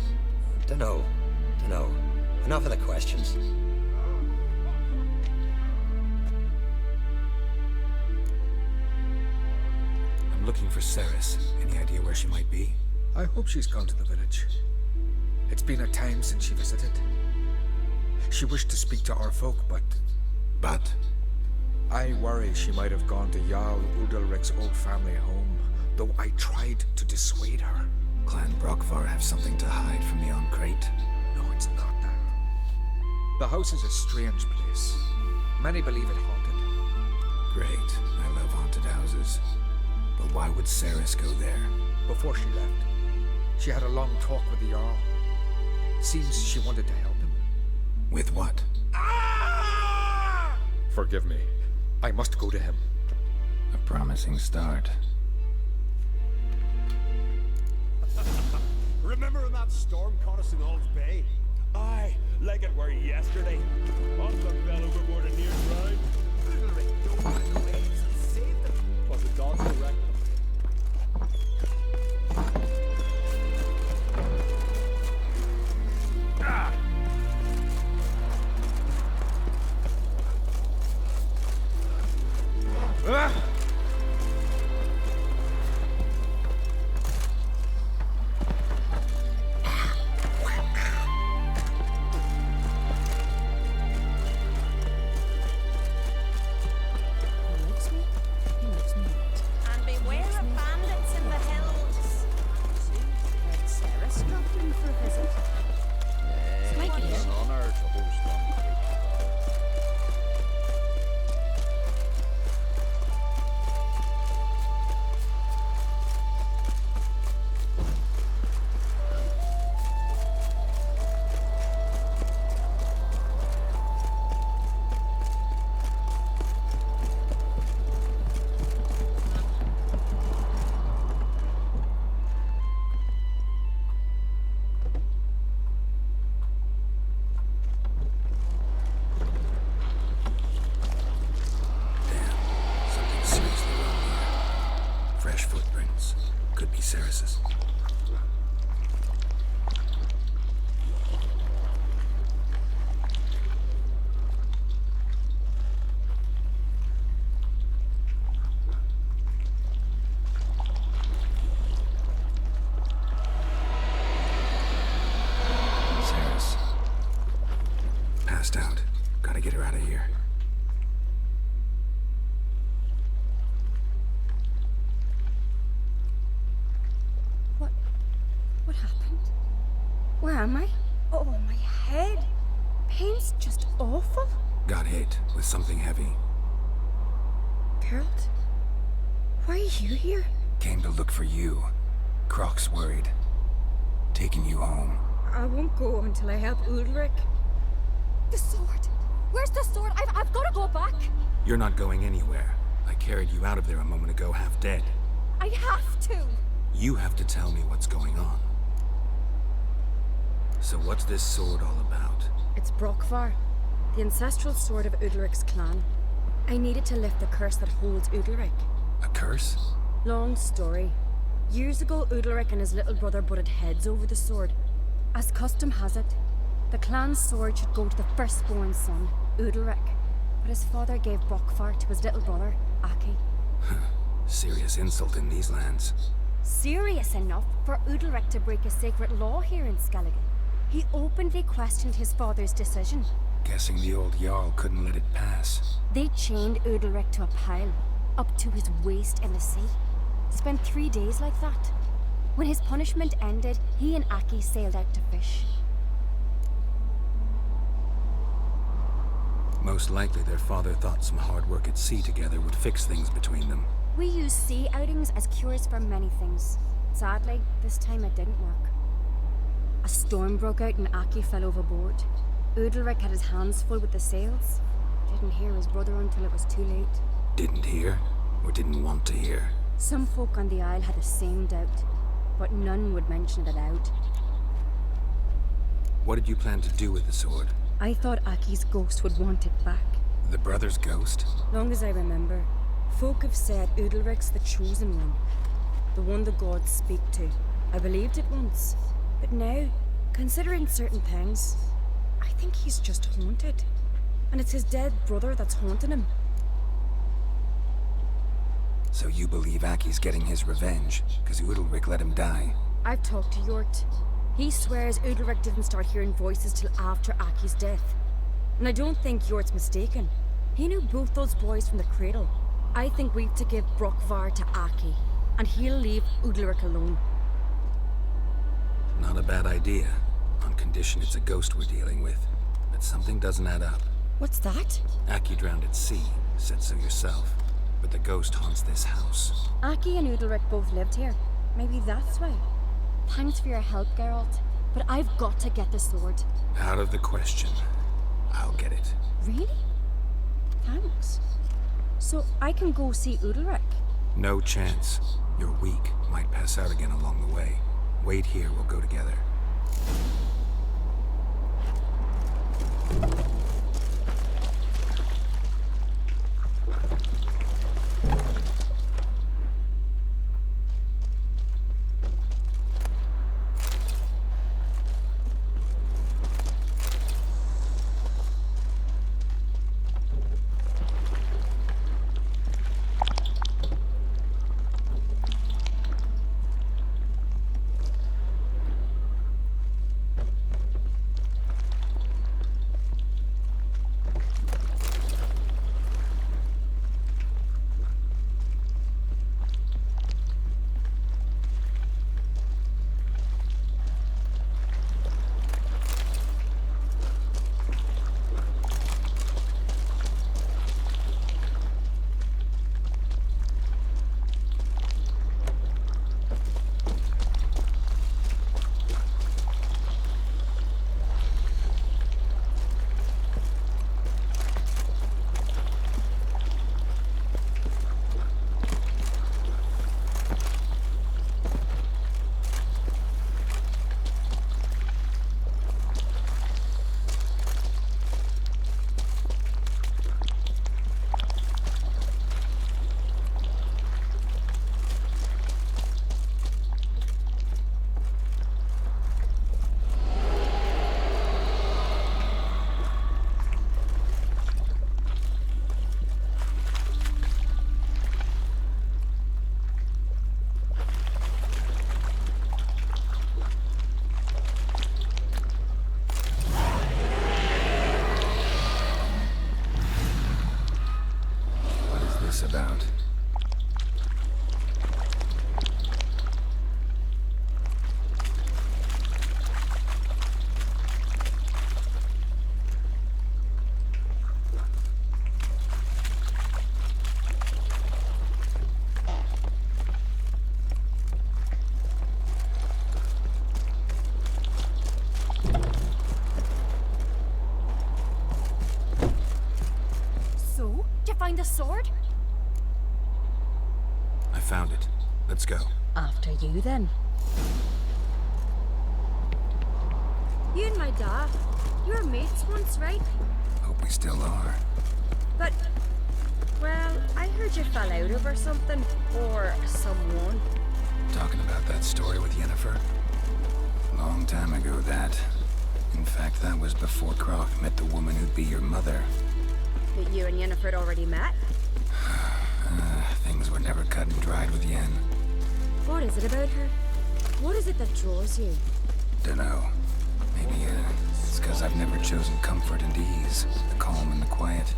Dunno. Enough of the questions. I'm looking for Ceres. Any idea where she might be? I hope she's gone to the village. It's been a time since she visited. She wished to speak to our folk, but... But? I worry she might have gone to Jarl Udalric's old family home, though I tried to dissuade her. Clan Brockvar have something to hide from the Oncrate? No, it's not that. The house is a strange place. Many believe it haunted. Great. I love haunted houses. But why would Ceres go there? Before she left, she had a long talk with the Jarl. Seems she wanted to help him. With what? Forgive me. I must go to him. A promising start. Remember when that storm caught us in Ald's Bay? Aye, like it were yesterday. Odlum fell overboard and near drowned. Udalric dove in the waves and saved them. 'Twas the gods who wrecked them. And be footprints. Could be Ceres's. Ceres. Passed out. Gotta get her out of here. What happened? Where am I? Oh, my head. Pain's just awful. Got hit with something heavy. Geralt? Why are you here? Came to look for you. Croc's worried. Taking you home. I won't go until I help Ulrich. The sword! Where's the sword? I've got to go back! You're not going anywhere. I carried you out of there a moment ago, half dead. I have to! You have to tell me what's going on. So what's this sword all about? It's Brockvar, the ancestral sword of Udalric's clan. I needed to lift the curse that holds Udalric. A curse? Long story. Years ago, Udalric and his little brother butted heads over the sword. As custom has it, the clan's sword should go to the firstborn son, Udalric. But his father gave Brockvar to his little brother, Aki. Serious insult in these lands. Serious enough for Udalric to break a sacred law here in Skellige. He openly questioned his father's decision. Guessing the old Jarl couldn't let it pass. They chained Udalric to a pile, up to his waist in the sea. Spent 3 days like that. When his punishment ended, he and Aki sailed out to fish. Most likely their father thought some hard work at sea together would fix things between them. We use sea outings as cures for many things. Sadly, this time it didn't work. A storm broke out and Aki fell overboard. Udalric had his hands full with the sails. Didn't hear his brother until it was too late. Didn't hear? Or didn't want to hear? Some folk on the Isle had the same doubt, but none would mention it aloud. What did you plan to do with the sword? I thought Aki's ghost would want it back. The brother's ghost? Long as I remember, folk have said Udalric's the chosen one. The one the gods speak to. I believed it once. But now, considering certain things, I think he's just haunted. And it's his dead brother that's haunting him. So you believe Aki's getting his revenge, because Udalric let him die? I've talked to Yort. He swears Udalric didn't start hearing voices till after Aki's death. And I don't think Yort's mistaken. He knew both those boys from the cradle. I think we've to give Brockvar to Aki, and he'll leave Udalric alone. Not a bad idea, on condition it's a ghost we're dealing with. But something doesn't add up. What's that? Aki drowned at sea, said so yourself. But the ghost haunts this house. Aki and Udalric both lived here. Maybe that's why. Thanks for your help, Geralt. But I've got to get the sword. Out of the question. I'll get it. Really? Thanks. So I can go see Udalric? No chance. You're weak. Might pass out again along the way. Wait here, we'll go together. sword? I found it. Let's go. After you, then. You and my dad, you were mates once, right? Hope we still are. But, well, I heard you fell out over something. Or someone. Talking about that story with Yennefer? Long time ago, that. In fact, that was before Croc met the woman who'd be your mother. But you and Yennefer had already met? Things were never cut and dried with Yen. What is it about her? What is it that draws you? Dunno. Maybe, it's because I've never chosen comfort and ease. The calm and the quiet.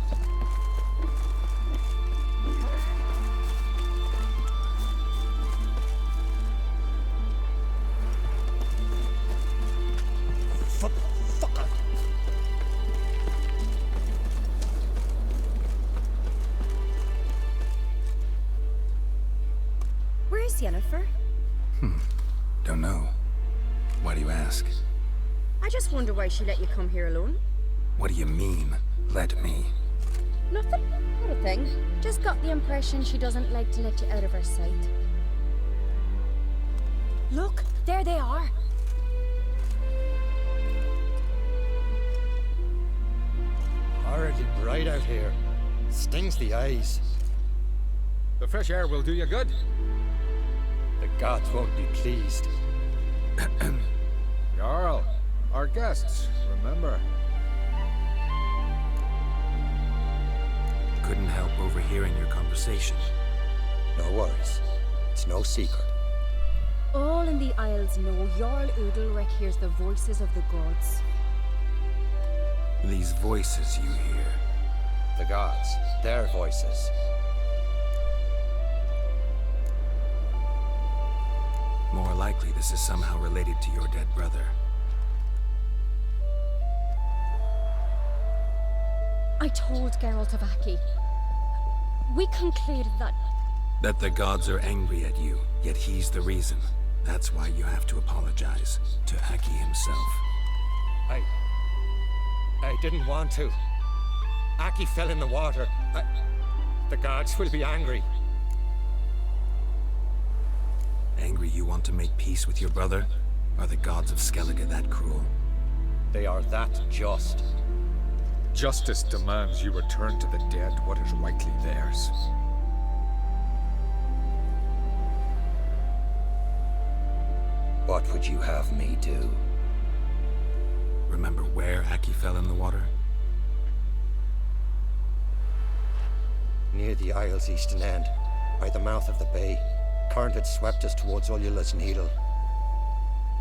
Where's Yennefer? Don't know. Why do you ask? I just wonder why she let you come here alone. What do you mean, let me? Nothing. Not a thing. Just got the impression she doesn't like to let you out of her sight. Look, there they are. Horribly bright out here. Stings the eyes. The fresh air will do you good. The gods won't be pleased. Jarl, our guests, remember. Couldn't help overhearing your conversation. No worries. It's no secret. All in the Isles know Jarl Udalric hears the voices of the gods. These voices you hear. The gods, their voices. More likely this is somehow related to your dead brother. I told Geralt of Aki. We concluded that... That the gods are angry at you, yet he's the reason. That's why you have to apologize to Aki himself. I didn't want to. Aki fell in the water. The gods will be angry. Angry you want to make peace with your brother? Are the gods of Skellige that cruel? They are that just. Justice demands you return to the dead what is rightly theirs. What would you have me do? Remember where Aki fell in the water? Near the Isle's eastern end, by the mouth of the bay. Current had swept us towards Ullula's Needle.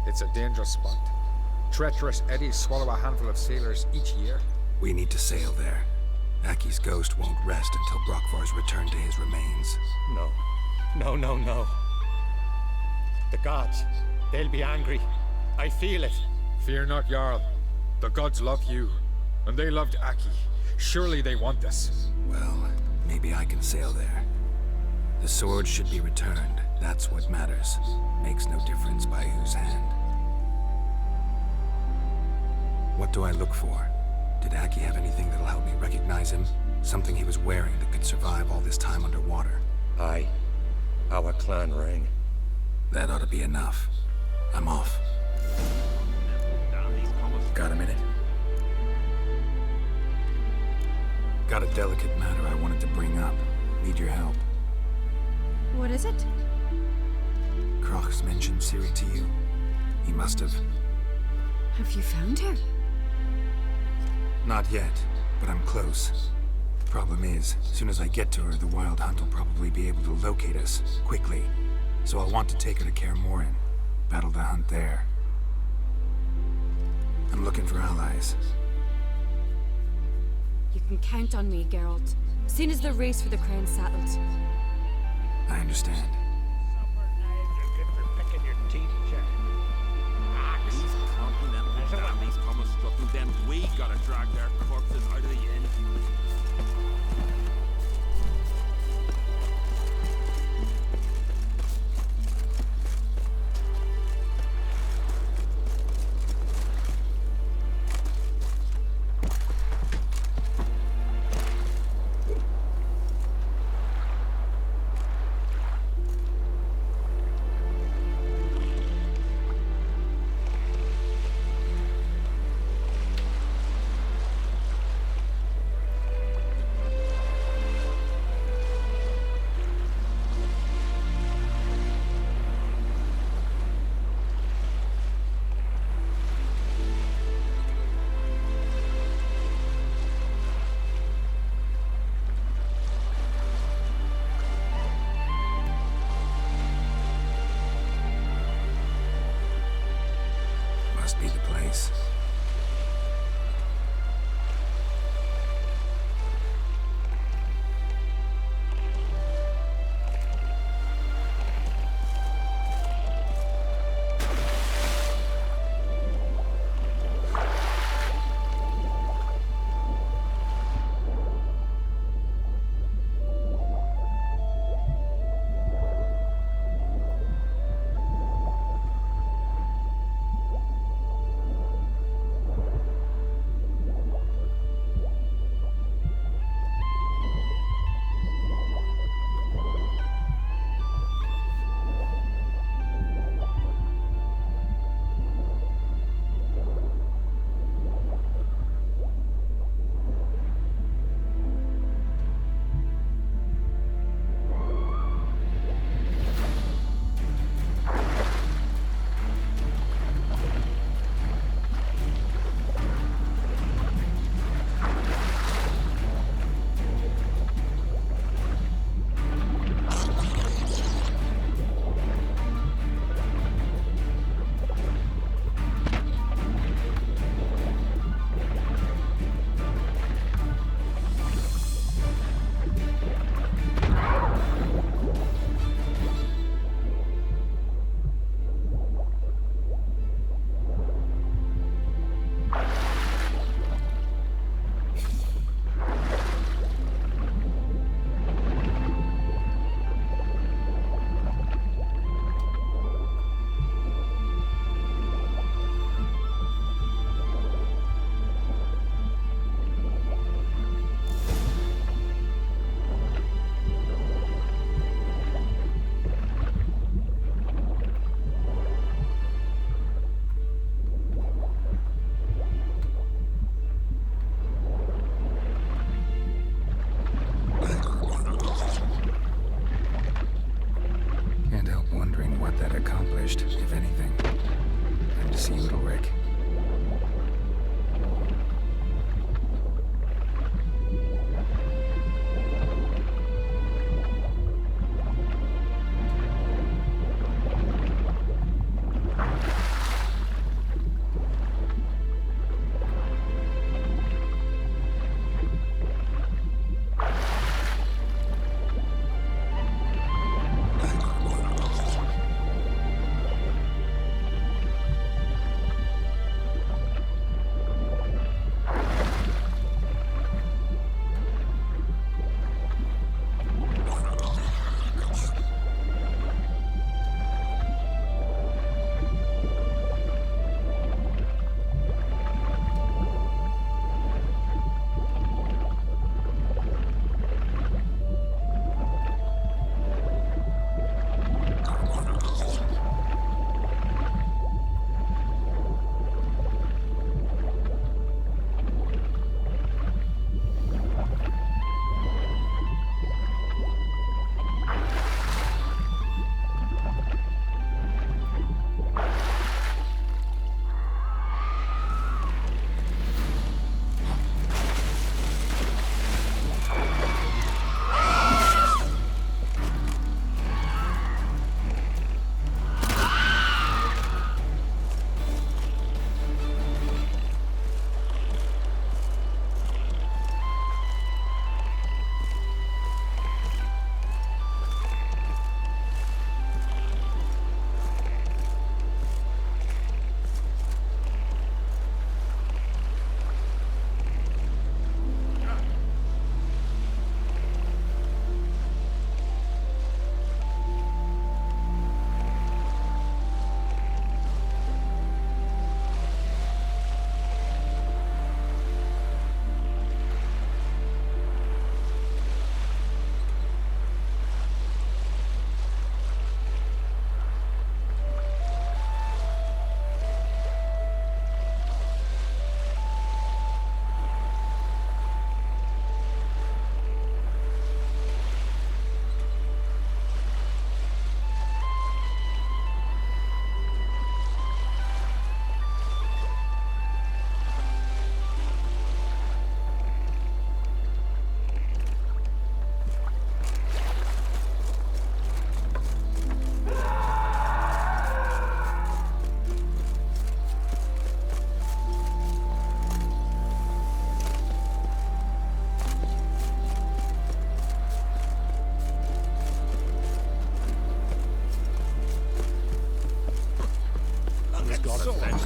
It's a dangerous spot. Treacherous eddies swallow a handful of sailors each year. We need to sail there. Aki's ghost won't rest until Brokvar's returned to his remains. No. No. The gods, they'll be angry. I feel it. Fear not, Jarl. The gods love you, and they loved Aki. Surely they want this. Well, maybe I can sail there. The sword should be returned. That's what matters. Makes no difference by whose hand. What do I look for? Did Aki have anything that'll help me recognize him? Something he was wearing that could survive all this time underwater? Aye. Our clan ring. That ought to be enough. I'm off. Got a minute? Got a delicate matter I wanted to bring up. Need your help. What is it? Croc's mentioned Ciri to you? He must have. Have you found her? Not yet, but I'm close. Problem is, as soon as I get to her, the Wild Hunt will probably be able to locate us, quickly. So I'll want to take her to Kaer Morhen. Battle the hunt there. I'm looking for allies. You can count on me, Geralt. Soon as the race for the crown's settled. I understand. Then we gotta drag their corpses out of the inn. want that accomplished, if anything. And to see Udalric.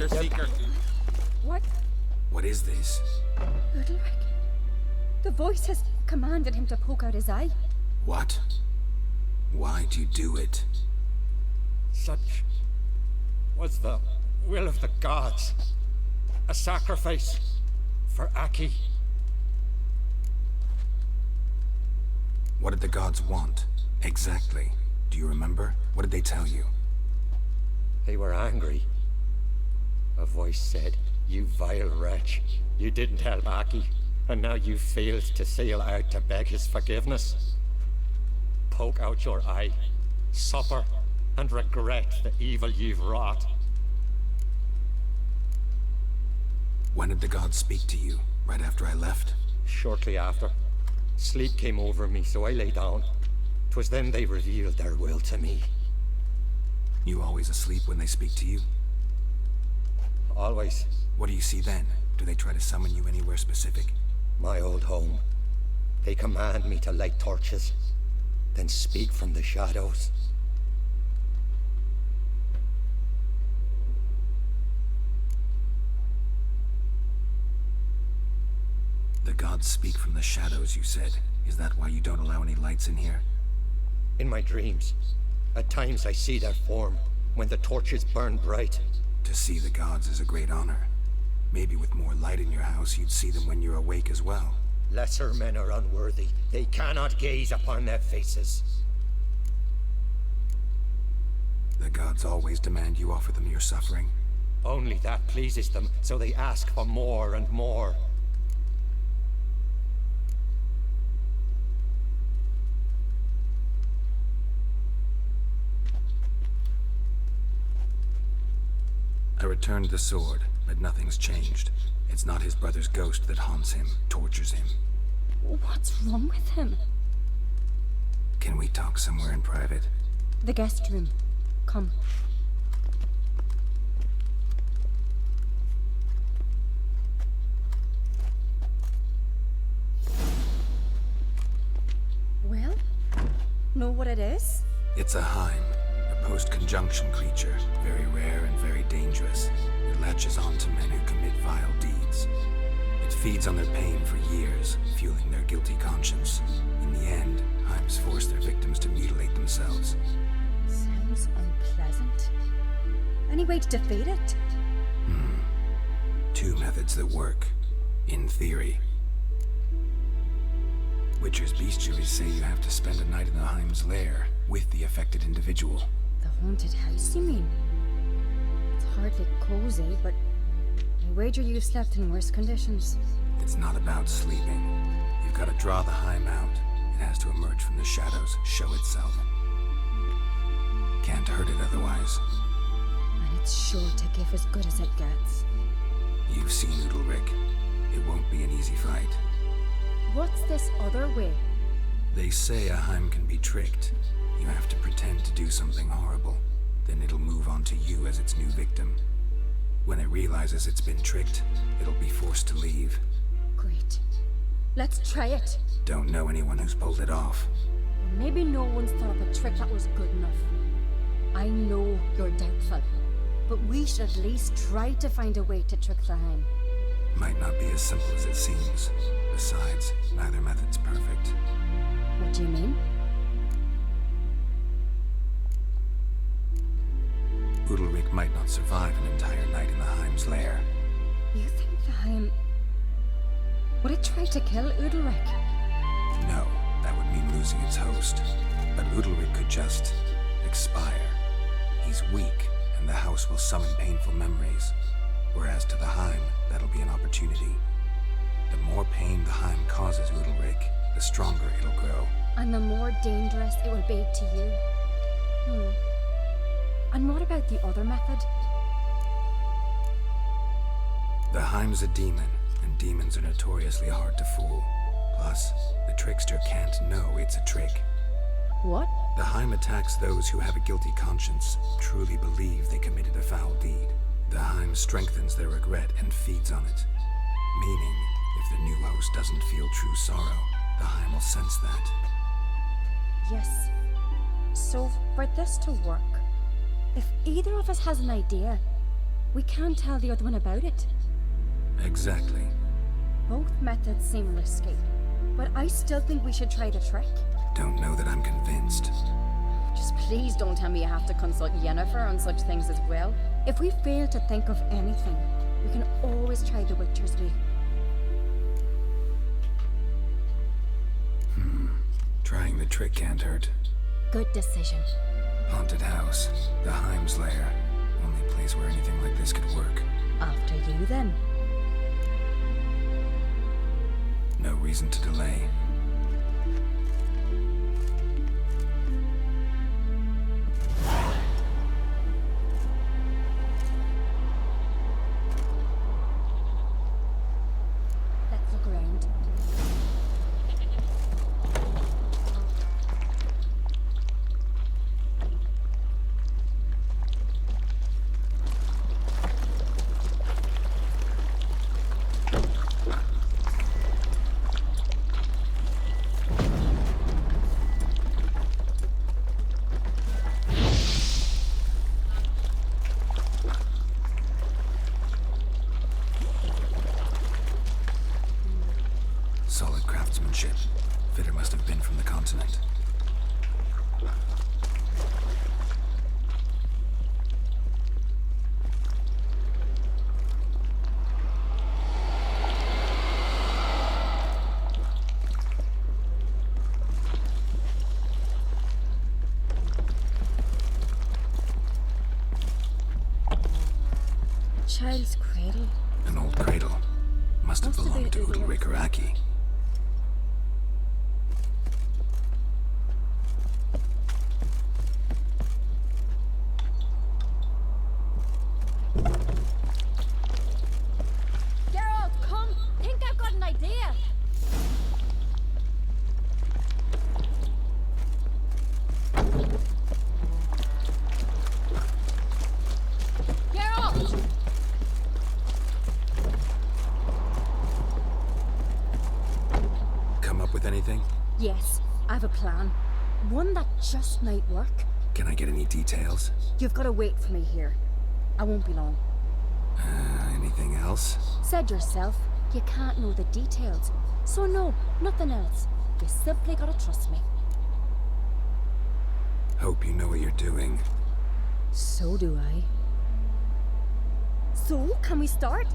Seeker. What? What is this? Udalric? The voice has commanded him to poke out his eye. What? Why do you do it? Such was the will of the gods. A sacrifice for Aki. What did the gods want? Exactly. Do you remember? What did they tell you? They were angry. A voice said, "You vile wretch. You didn't help Aki, and now you failed to sail out to beg his forgiveness. Poke out your eye, suffer, and regret the evil you've wrought." When did the gods speak to you? Right after I left? Shortly after. Sleep came over me, so I lay down. 'Twas then they revealed their will to me. You always asleep when they speak to you? Always. What do you see then? Do they try to summon you anywhere specific? My old home. They command me to light torches, then speak from the shadows. The gods speak from the shadows, you said. Is that why you don't allow any lights in here? In my dreams, at times I see their form, when the torches burn bright. To see the gods is a great honor. Maybe with more light in your house, you'd see them when you're awake as well. Lesser men are unworthy. They cannot gaze upon their faces. The gods always demand you offer them your suffering? Only that pleases them, so they ask for more and more. I returned the sword, but nothing's changed. It's not his brother's ghost that haunts him, tortures him. What's wrong with him? Can we talk somewhere in private? The guest room. Come. Well, know what it is? It's a Heim, a post-conjunction creature, very rare and very dangerous. It latches on to men who commit vile deeds. It feeds on their pain for years, fueling their guilty conscience. In the end, Heims force their victims to mutilate themselves. Sounds unpleasant. Any way to defeat it? Two methods that work, in theory. Witcher's bestiaries say you have to spend a night in the Heim's lair with the affected individual. The haunted house, you mean? It's hardly cozy, but I wager you slept in worse conditions. It's not about sleeping. You've got to draw the Heim out. It has to emerge from the shadows, show itself. Can't hurt it otherwise. And it's sure to give as good as it gets. You've seen Udalric. It won't be an easy fight. What's this other way? They say a Heim can be tricked. You have to pretend to do something horrible. Then it'll move on to you as its new victim. When it realizes it's been tricked, it'll be forced to leave. Great. Let's try it. Don't know anyone who's pulled it off. Maybe no one's thought of a trick that was good enough. I know you're doubtful, but we should at least try to find a way to trick the Heim. Might not be as simple as it seems. Besides, neither method's perfect. What do you mean? Udalric might not survive an entire night in the Heim's lair. You think the Heim... would it try to kill Udalric? No, that would mean losing its host. But Udalric could just expire. He's weak, and the house will summon painful memories. Whereas to the Heim, that'll be an opportunity. The more pain the Heim causes Udalric, the stronger it'll grow. And the more dangerous it will be to you. And what about the other method? The Heim's a demon, and demons are notoriously hard to fool. Plus, the trickster can't know it's a trick. What? The Heim attacks those who have a guilty conscience, truly believe they committed a foul deed. The Heim strengthens their regret and feeds on it. Meaning, if the new host doesn't feel true sorrow, the Heim will sense that. Yes. So, for this to work, if either of us has an idea, we can't tell the other one about it. Exactly. Both methods seem risky, but I still think we should try the trick. Don't know that I'm convinced. Just please don't tell me you have to consult Yennefer on such things as well. If we fail to think of anything, we can always try the Witcher's way. Trying the trick can't hurt. Good decision. Haunted house, the Heim's lair. Only place where anything like this could work. After you, then. No reason to delay. Let's look around. Solid craftsmanship. Fitter must have been from the continent. Child's cradle. An old cradle. Must have belonged to Udalric or Aki. have a plan. One that just might work. Can I get any details? You've got to wait for me here. I won't be long. Anything else? Said yourself, you can't know the details. So no, nothing else. You simply gotta trust me. Hope you know what you're doing. So do I. So, can we start?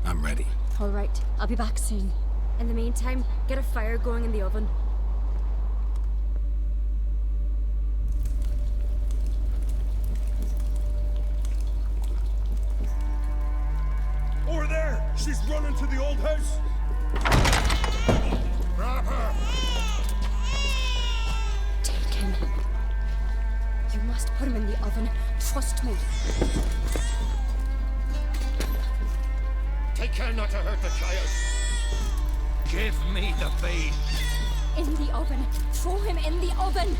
I'm ready. All right, I'll be back soon. In the meantime, get a fire going in the oven. Over there! She's running to the old house! Grab her! Take him. You must put him in the oven. Trust me. Take care not to hurt the child. Give me the bait. In the oven. Throw him in the oven.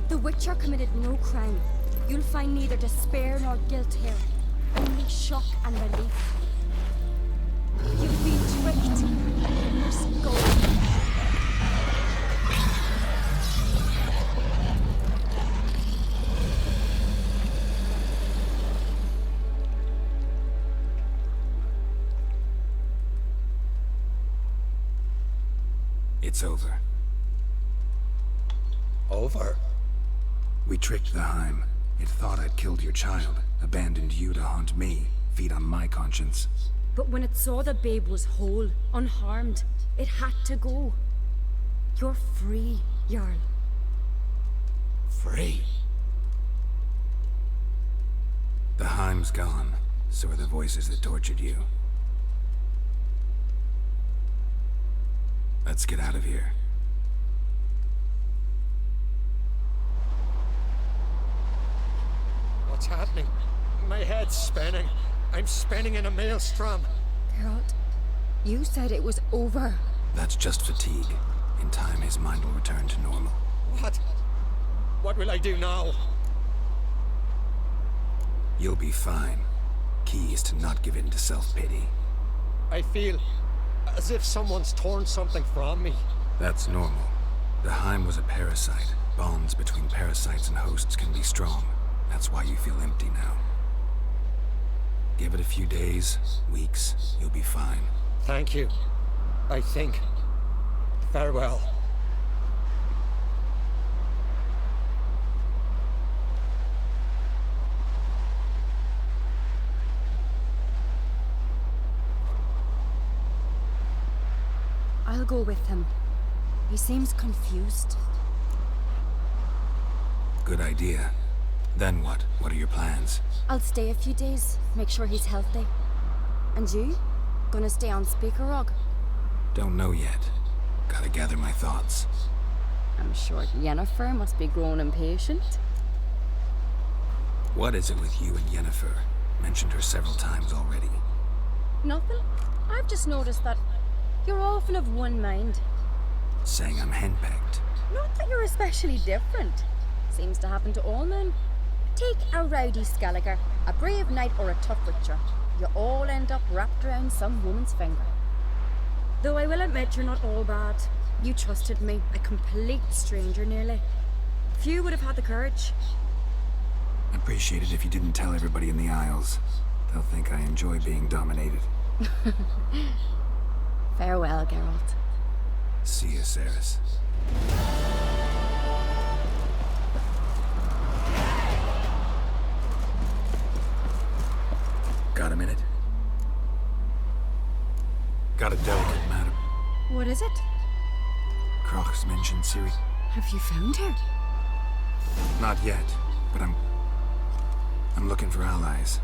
The Witcher committed no crime. You'll find neither despair nor guilt here. Only shock and relief. You've been tricked. You must go. It's over. Over? We tricked the Heim. It thought I'd killed your child, abandoned you to haunt me, feed on my conscience. But when it saw the babe was whole, unharmed, it had to go. You're free, Jarl. Free? The Heim's gone, so are the voices that tortured you. Let's get out of here. What's happening? My head's spinning. I'm spinning in a maelstrom. Geralt, you said it was over. That's just fatigue. In time, his mind will return to normal. What? What will I do now? You'll be fine. Key is to not give in to self-pity. I feel as if someone's torn something from me. That's normal. The Heim was a parasite. Bonds between parasites and hosts can be strong. That's why you feel empty now. Give it a few days, weeks, you'll be fine. Thank you. I think. Farewell. I'll go with him. He seems confused. Good idea. Then what? What are your plans? I'll stay a few days, make sure he's healthy. And you? Gonna stay on Speaker Rog? Don't know yet. Gotta gather my thoughts. I'm sure Yennefer must be grown impatient. What is it with you and Yennefer? Mentioned her several times already. Nothing. I've just noticed that you're often of one mind. saying I'm henpecked. Not that you're especially different. Seems to happen to all men. Take a rowdy Skelliger, a brave knight or a tough witcher. You all end up wrapped around some woman's finger. Though I will admit you're not all bad. You trusted me, a complete stranger nearly. Few would have had the courage. I'd appreciate it if you didn't tell everybody in the Isles. They'll think I enjoy being dominated. Farewell, Geralt. See you, Ceres. Got a minute? Got a delicate matter. What is it? Croc's mentioned Ciri. Have you found her? Not yet, but I'm looking for allies.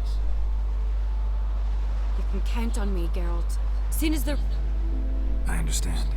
You can count on me, Geralt. Soon as the... I understand.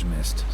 much missed.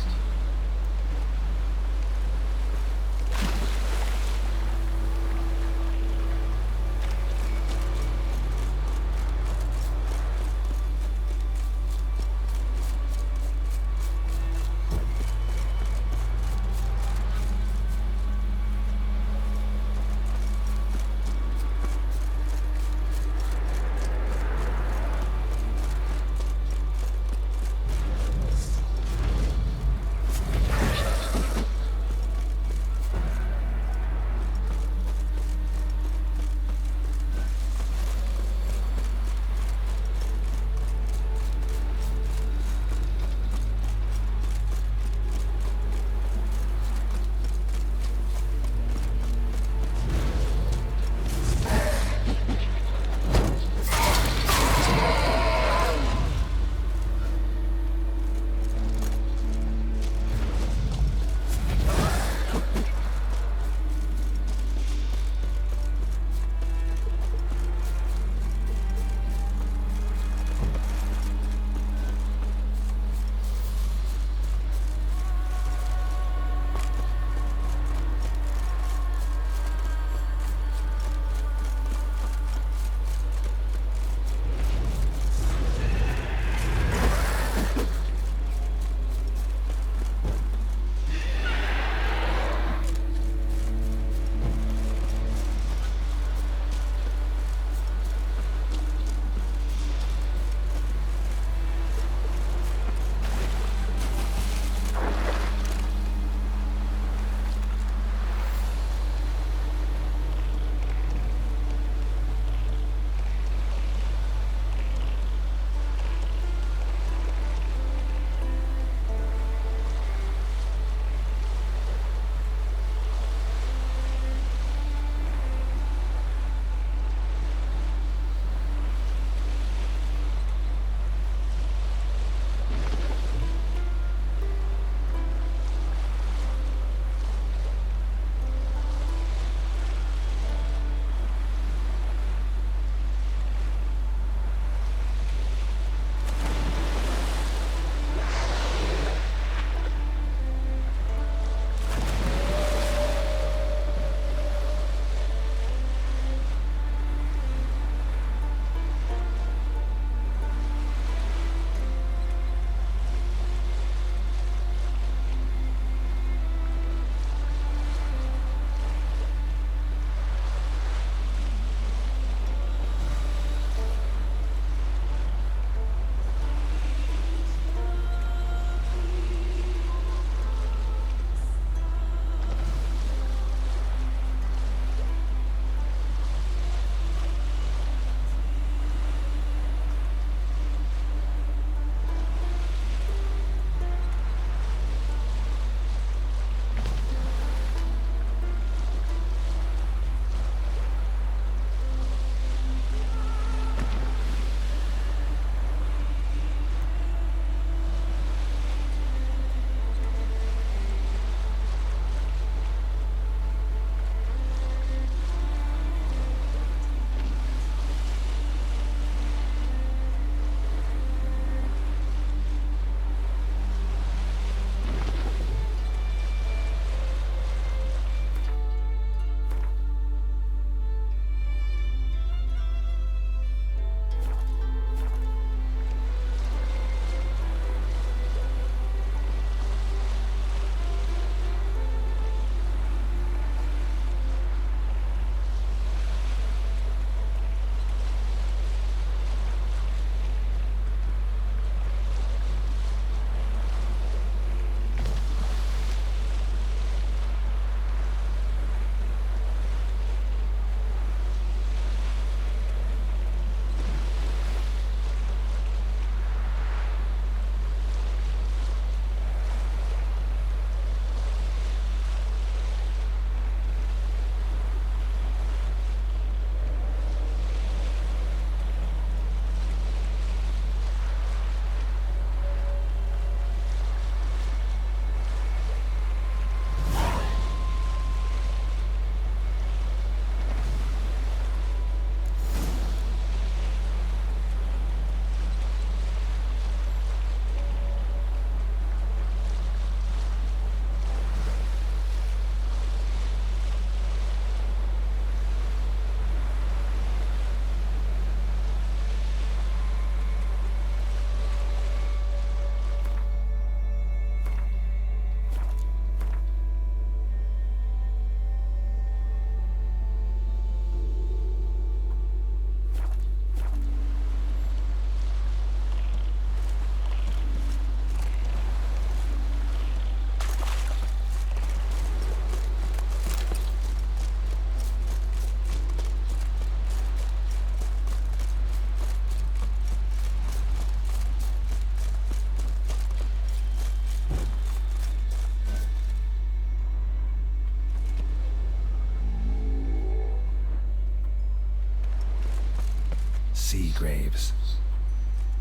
sea graves.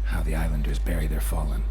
How the islanders bury their fallen.